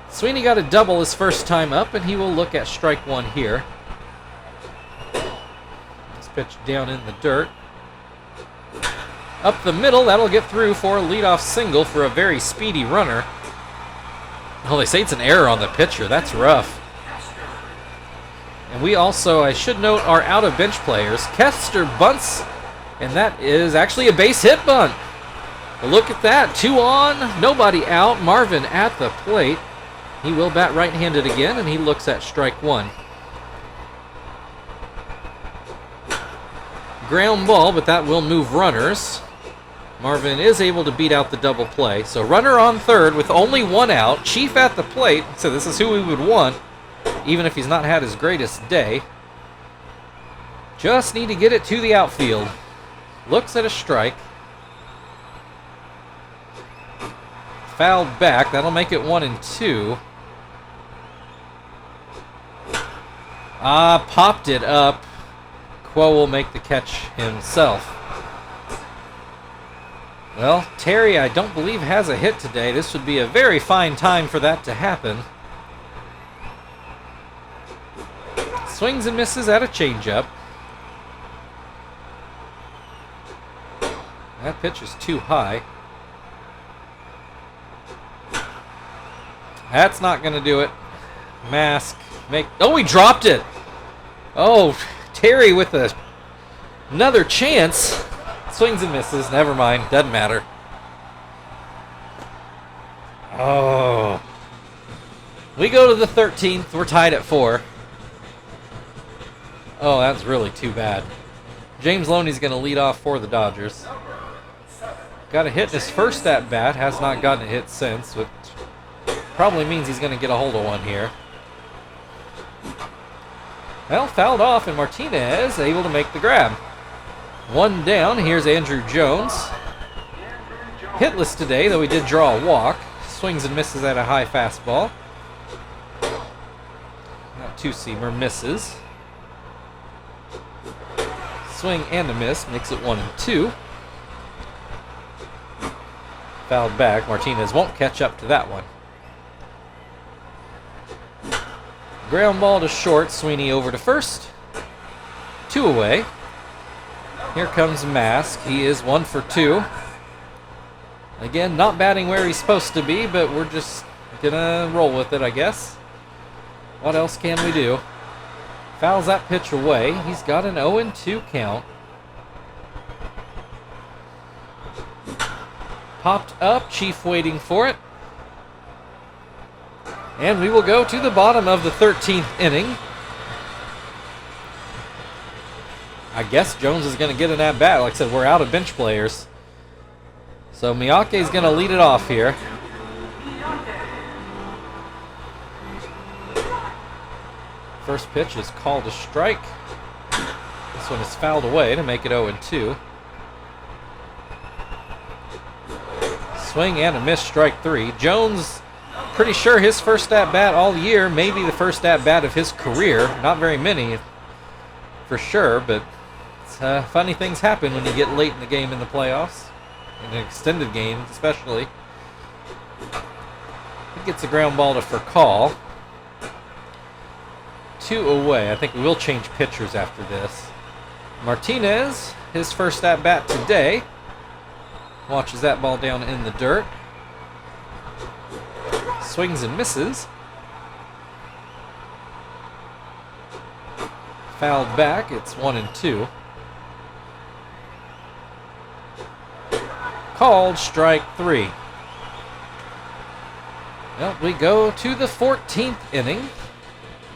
Sweeney got a double his first time up, and he will look at strike one here. This pitch down in the dirt. Up the middle, that'll get through for a leadoff single for a very speedy runner. Oh, they say it's an error on the pitcher. That's rough. And we also, I should note, are out of bench players. Kester bunts, and that is actually a base hit bunt. But look at that. 2 on, nobody out. Marvin at the plate. He will bat right-handed again, and he looks at strike one. Ground ball, but that will move runners. Marvin is able to beat out the double play. So runner on third with only 1 out. Chief at the plate. So this is who we would want, even if he's not had his greatest day. Just need to get it to the outfield. Looks at a strike. Fouled back. That'll make it 1-2. Popped it up. Kuo will make the catch himself. Well, Terry, I don't believe, has a hit today. This would be a very fine time for that to happen. Swings and misses at a changeup. That pitch is too high. That's not going to do it. Mask. Oh, he dropped it. Oh, Terry with another chance. Swings and misses. Never mind. Doesn't matter. Oh. We go to the 13th. We're tied at 4. Oh, that's really too bad. James Loney's going to lead off for the Dodgers. Got a hit in his first at-bat. Has not gotten a hit since, which probably means he's going to get a hold of one here. Well, fouled off, and Martinez able to make the grab. One down. Here's Andrew Jones. Hitless today, though he did draw a walk. Swings and misses at a high fastball. That two-seamer misses. Swing and a miss makes it 1-2. Fouled back. Martinez won't catch up to that one. Ground ball to short. Sweeney over to first. 2 away. Here comes Mask. He is 1 for 2. Again, not batting where he's supposed to be, but we're just gonna roll with it, I guess. What else can we do? Fouls that pitch away. He's got an 0-2 count. Popped up. Chief waiting for it. And we will go to the bottom of the 13th inning. I guess Jones is going to get an at-bat. Like I said, we're out of bench players. So Miyake is going to lead it off here. First pitch is called a strike. This one is fouled away to make it 0-2. Swing and a miss, strike 3. Jones, pretty sure his first at-bat all year, maybe the first at-bat of his career. Not very many, for sure, but funny things happen when you get late in the game in the playoffs. In an extended game, especially. He gets a ground ball to Furcal. 2 away. I think we will change pitchers after this. Martinez, his first at-bat today. Watches that ball down in the dirt. Swings and misses. Fouled back. It's 1-2. Called strike 3. Well, we go to the 14th inning.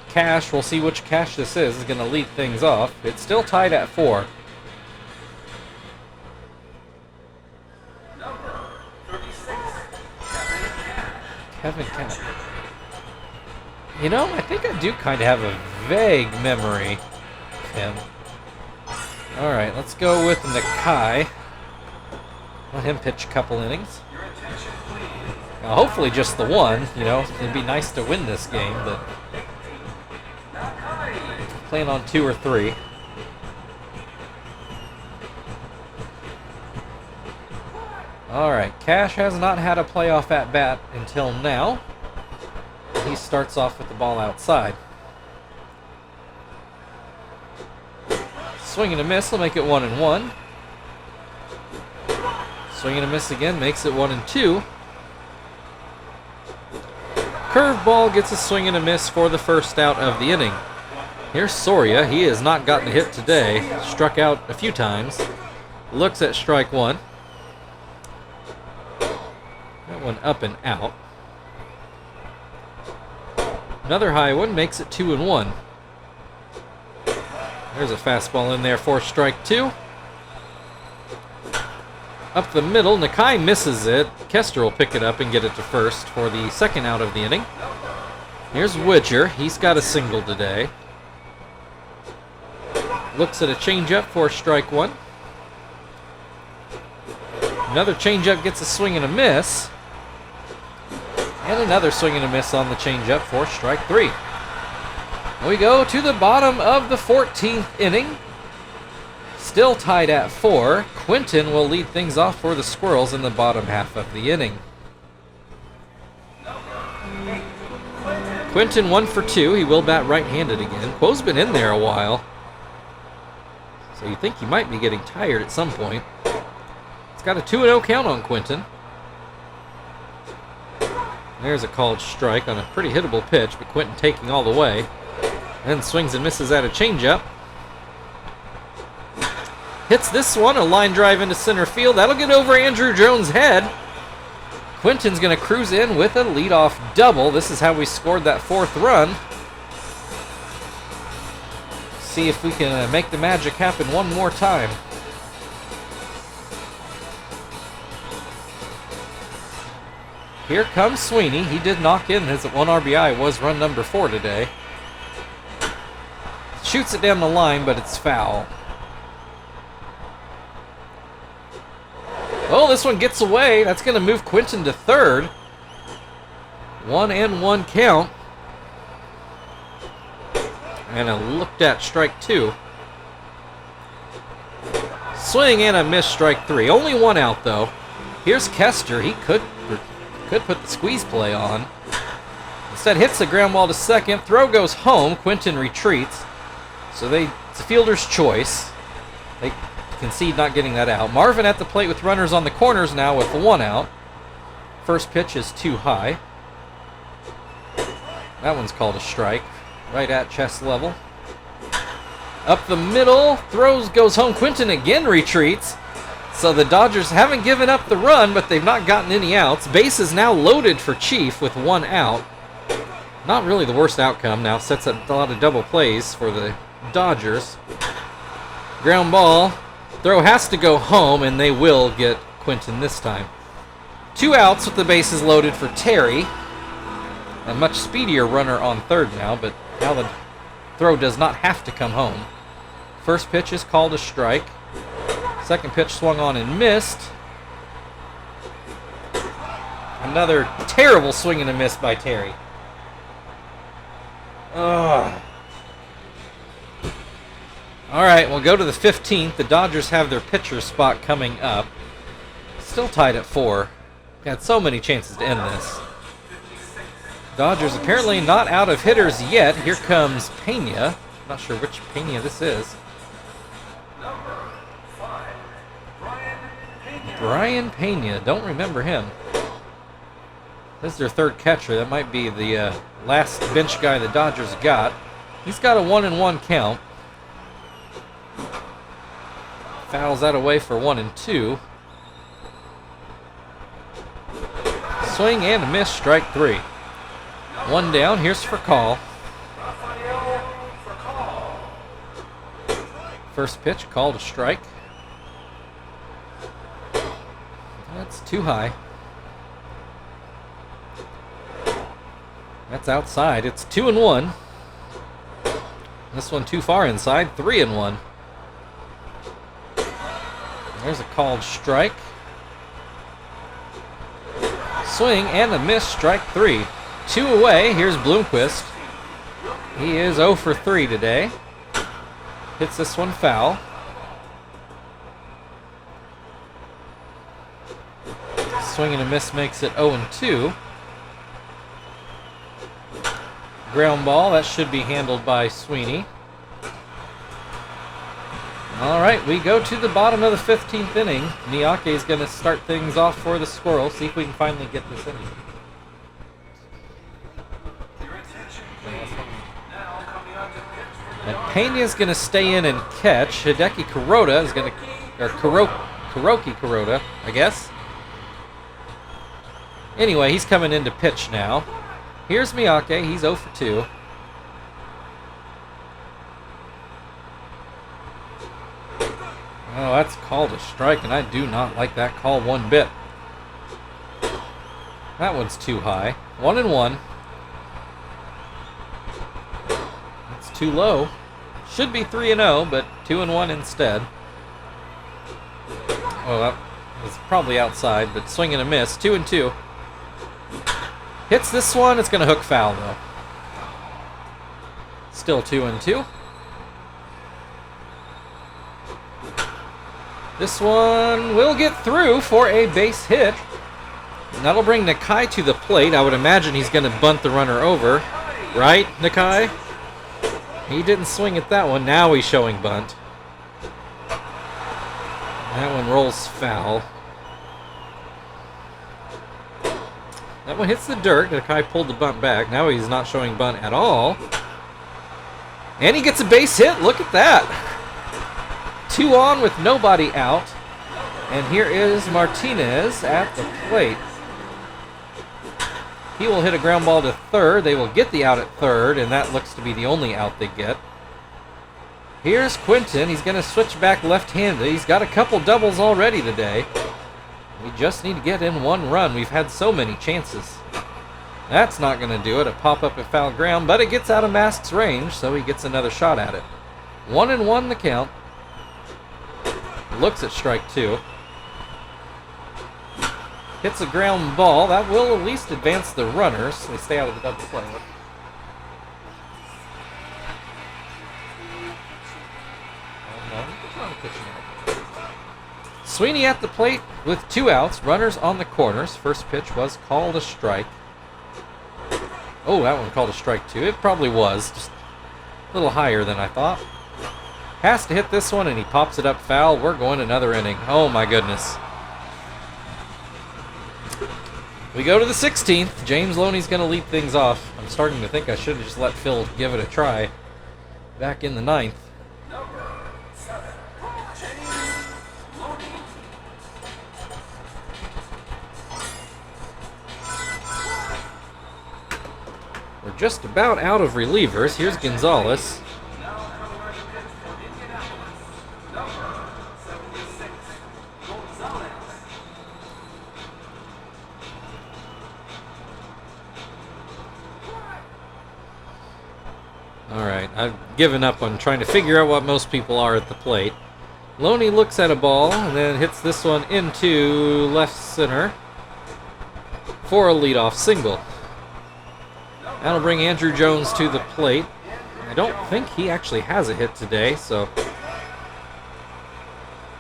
Cash, we'll see which Cash this is going to lead things off. It's still tied at 4. Kevin Cash. You know, I think I do kind of have a vague memory of him. Alright, let's go with Nakai. Let him pitch a couple innings. Now, hopefully just the one, you know. It'd be nice to win this game, but plan on 2 or 3. Alright, Cash has not had a playoff at-bat until now. He starts off with the ball outside. Swing and a miss will make it 1-1. Swing and a miss again makes it 1-2. Curveball gets a swing and a miss for the first out of the inning. Here's Soria. He has not gotten a hit today. Struck out a few times. Looks at strike 1. That one up and out. Another high one makes it 2-1. There's a fastball in there for strike 2. Up the middle, Nakai misses it. Kester will pick it up and get it to first for the second out of the inning. Here's Widger. He's got a single today. Looks at a changeup for strike 1. Another changeup gets a swing and a miss. And another swing and a miss on the changeup for strike 3. We go to the bottom of the 14th inning. Still tied at 4. Quinton will lead things off for the Squirrels in the bottom half of the inning. Quinton 1 for 2. He will bat right-handed again. Quo's been in there a while, so you think he might be getting tired at some point. It's got a 2-0 count on Quinton. There's a called strike on a pretty hittable pitch, but Quinton taking all the way. Then swings and misses at a changeup. Hits this one, a line drive into center field. That'll get over Andrew Jones' head. Quinton's going to cruise in with a leadoff double. This is how we scored that 4th run. See if we can make the magic happen one more time. Here comes Sweeney. He did knock in his 1 RBI, was run number 4 today. Shoots it down the line, but it's foul. Oh, this one gets away. That's going to move Quinton to 3rd. 1-1 count. And a looked at strike 2. Swing and a miss, strike 3. Only 1 out, though. Here's Kester. He could put the squeeze play on. Instead, hits the ground ball to second. Throw goes home. Quinton retreats. So it's a fielder's choice. They concede not getting that out. Marvin at the plate with runners on the corners now with the 1 out. First pitch is too high. That one's called a strike. Right at chest level. Up the middle. Goes home. Quinton again retreats. So the Dodgers haven't given up the run, but they've not gotten any outs. Base is now loaded for Chief with 1 out. Not really the worst outcome now. Sets up a lot of double plays for the Dodgers. Ground ball. Throw has to go home, and they will get Quinton this time. 2 outs with the bases loaded for Terry. A much speedier runner on 3rd now, but now the throw does not have to come home. First pitch is called a strike. Second pitch swung on and missed. Another terrible swing and a miss by Terry. Ugh. All right, we'll go to the 15th. The Dodgers have their pitcher spot coming up. Still tied at 4. Got so many chances to end this. Dodgers apparently not out of hitters yet. Here comes Pena. Not sure which Pena this is. Brian Pena. Don't remember him. This is their 3rd catcher. That might be the last bench guy the Dodgers got. He's got a 1-1 count. Fouls that away for 1-2. Swing and a miss, strike 3. 1 down, here's for call. First pitch, called a strike. That's too high. That's outside. It's 2-1. This one too far inside. 3-1. There's a called strike. Swing and a miss, strike 3. 2 away. Here's Bloomquist. He is 0 for 3 today. Hits this one foul. Swing and a miss makes it 0-2. Ground ball. That should be handled by Sweeney. All right, we go to the bottom of the 15th inning. Miyake is going to start things off for the Squirrels. See if we can finally get this inning. And Pena is going to stay in and catch. Hideki Kuroda is going to, or Kuroki Kuroda, I guess. Anyway, he's coming in to pitch now. Here's Miyake. He's 0 for 2. Oh, that's called a strike, and I do not like that call one bit. That one's too high. 1-1. It's too low. Should be 3-0, but 2-1 instead. Oh, that was probably outside, but swing and a miss. 2-2. Hits this one. It's going to hook foul, though. Still 2-2. This one will get through for a base hit. And that'll bring Nakai to the plate. I would imagine he's going to bunt the runner over. Right, Nakai? He didn't swing at that one. Now he's showing bunt. That one rolls foul. That one hits the dirt. Nakai pulled the bunt back. Now he's not showing bunt at all. And he gets a base hit. Look at that. 2 on with nobody out. And here is Martinez at the plate. He will hit a ground ball to third. They will get the out at third, and that looks to be the only out they get. Here's Quinton. He's going to switch back left-handed. He's got a couple doubles already today. We just need to get in 1 run. We've had so many chances. That's not going to do it. A pop-up at foul ground, but it gets out of Mask's range, so he gets another shot at it. 1-1 the count. Looks at strike 2. Hits a ground ball. That will at least advance the runners, so they stay out of the double play. Sweeney at the plate with 2 outs. Runners on the corners. First pitch was called a strike. Oh, that one called a strike too. It probably was. Just a little higher than I thought. Has to hit this one, and he pops it up foul. We're going another inning. Oh, my goodness. We go to the 16th. James Loney's going to lead things off. I'm starting to think I should have just let Phil give it a try back in the 9th. We're just about out of relievers. Here's Gonzalez. Alright, I've given up on trying to figure out what most people are at the plate. Loney looks at a ball and then hits this one into left center for a leadoff single. That'll bring Andrew Jones to the plate. I don't think he actually has a hit today, so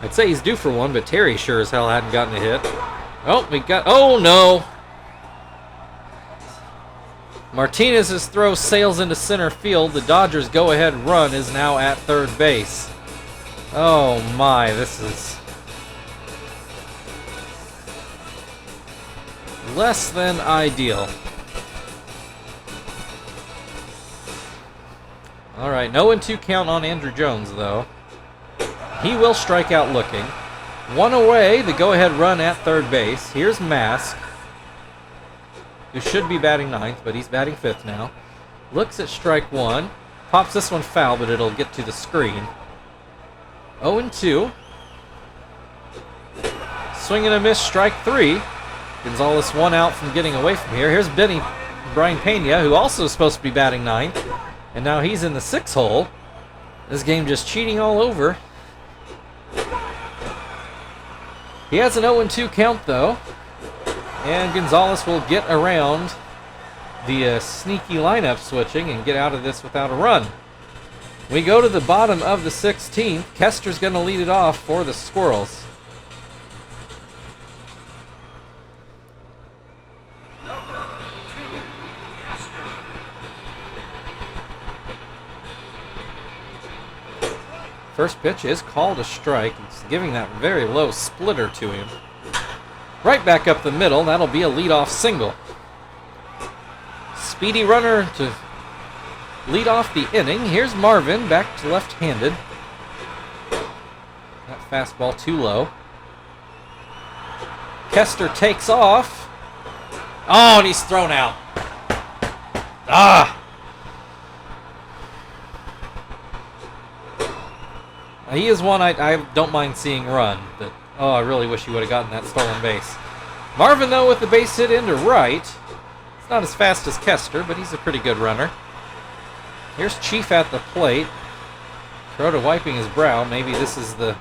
I'd say he's due for one, but Terry sure as hell hadn't gotten a hit. Oh no! Martinez's throw sails into center field. The Dodgers' go-ahead run is now at third base. Oh my, this is less than ideal. All right, 0-2 count on Andrew Jones, though. He will strike out looking. 1 away, the go-ahead run at third base. Here's Mask, who should be batting 9th, but he's batting 5th now. Looks at strike 1. Pops this one foul, but it'll get to the screen. 0-2. Swing and a miss, strike 3. Gonzalez 1 out from getting away from here. Here's Brian Pena, who also is supposed to be batting 9th. And now he's in the 6 hole. This game just cheating all over. He has an 0-2 count, though. And Gonzalez will get around the sneaky lineup switching and get out of this without a run. We go to the bottom of the 16th. Kester's going to lead it off for the Squirrels. First pitch is called a strike. It's giving that very low splitter to him. Right back up the middle. That'll be a leadoff single. Speedy runner to lead off the inning. Here's Marvin back to left-handed. That fastball too low. Kester takes off. Oh, and he's thrown out. Ah! He is one I don't mind seeing run, but oh, I really wish he would have gotten that stolen base. Marvin, though, with the base hit into right. It's not as fast as Kester, but he's a pretty good runner. Here's Chief at the plate. Crota wiping his brow. Maybe this is the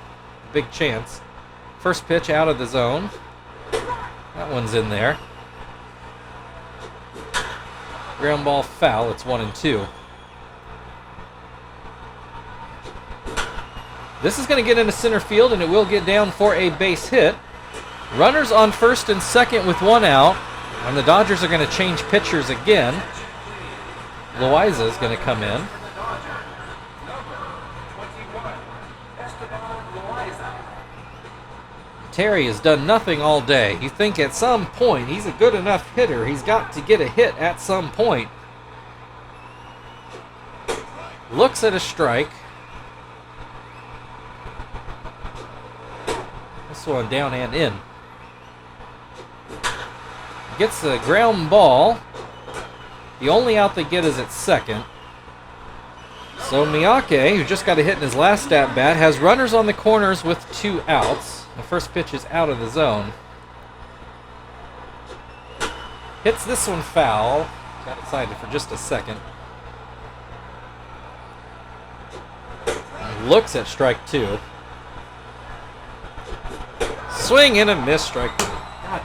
big chance. First pitch out of the zone. That one's in there. Ground ball foul. It's 1-2. This is going to get into center field, and it will get down for a base hit. Runners on first and second with 1 out. And the Dodgers are going to change pitchers again. Loaiza is going to come in. Terry has done nothing all day. You think at some point he's a good enough hitter. He's got to get a hit at some point. Looks at a strike. This one down and in. Gets a ground ball. The only out they get is at second. So Miyake, who just got a hit in his last at-bat, has runners on the corners with 2 outs. The first pitch is out of the zone. Hits this one foul. Got excited for just a second. Looks at strike 2. Swing and a miss, strike 2. God.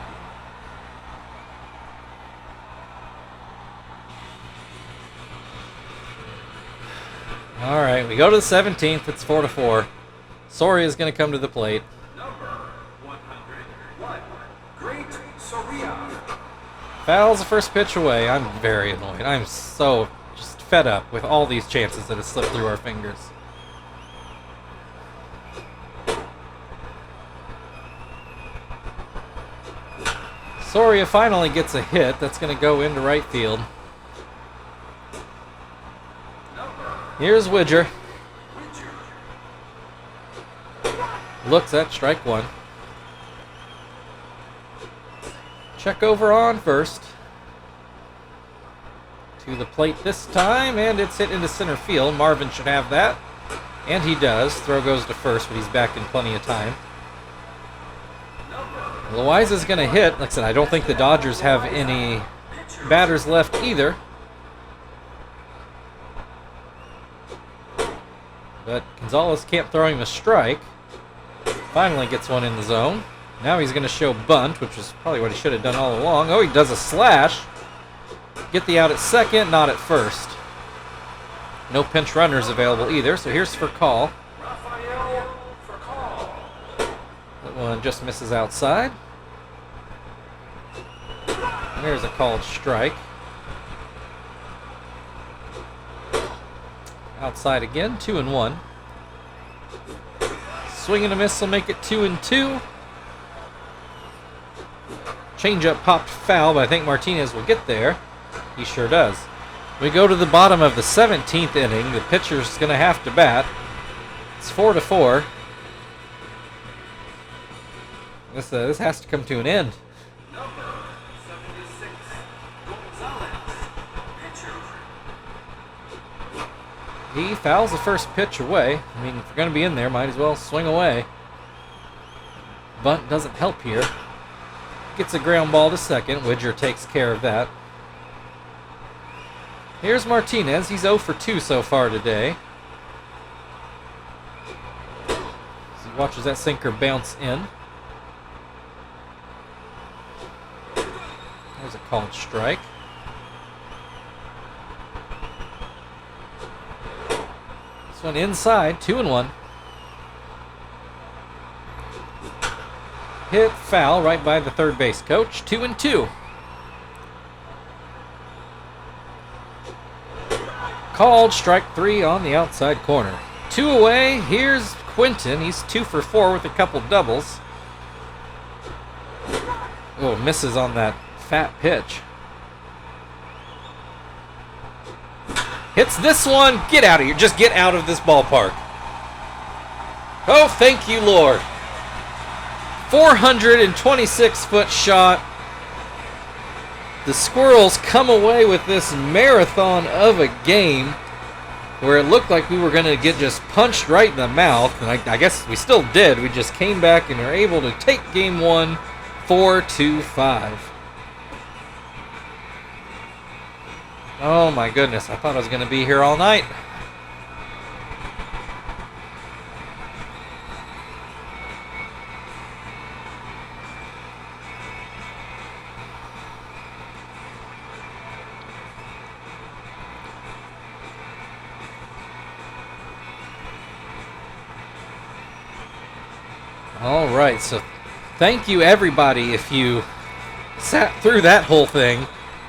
All right, we go to the 17th. It's 4-4. Soria is going to come to the plate. Fouls the first pitch away. I'm very annoyed. I'm so just fed up with all these chances that have slipped through our fingers. Soria finally gets a hit. That's going to go into right field. Here's Widger. Looks at strike 1. Check over on first. To the plate this time, and it's hit into center field. Marvin should have that. And he does. Throw goes to first, but he's back in plenty of time. Loaiza's going to hit. Like I said, I don't think the Dodgers have any batters left either. But Gonzalez can't throw him a strike. Finally gets one in the zone. Now he's going to show bunt, which is probably what he should have done all along. Oh, he does a slash. Get the out at second, not at first. No pinch runners available either, so here's for call. That one just misses outside. And there's a called strike. Outside again, 2-1. Swing and a miss will make it 2-2. Changeup popped foul, but I think Martinez will get there. He sure does. We go to the bottom of the 17th inning. The pitcher's going to have to bat. It's 4-4. This has to come to an end. He fouls the first pitch away. I mean, if you're going to be in there, might as well swing away. Bunt doesn't help here. Gets a ground ball to second. Widger takes care of that. Here's Martinez. He's 0 for 2 so far today. As he watches that sinker bounce in. There's a called strike. This one inside, 2-1. Hit foul right by the third base coach, 2-2. Called strike 3 on the outside corner. 2 away, here's Quinton. He's 2 for 4 with a couple doubles. Oh, misses on that fat pitch. Hits this one. Get out of here. Just get out of this ballpark. Oh, thank you, Lord. 426-foot shot. The Squirrels come away with this marathon of a game where it looked like we were going to get just punched right in the mouth. And I guess we still did. We just came back and were able to take game 1 4-5. Oh my goodness, I thought I was going to be here all night. All right, so thank you everybody if you sat through that whole thing.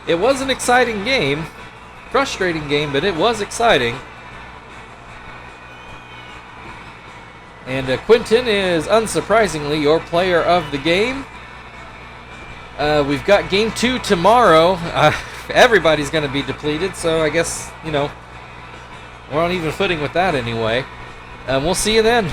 It was an exciting game. frustrating game, but it was exciting. And Quinton is, unsurprisingly, your player of the game. We've got Game 2 tomorrow. Everybody's going to be depleted, so I guess, you know, we're on even footing with that anyway. We'll see you then.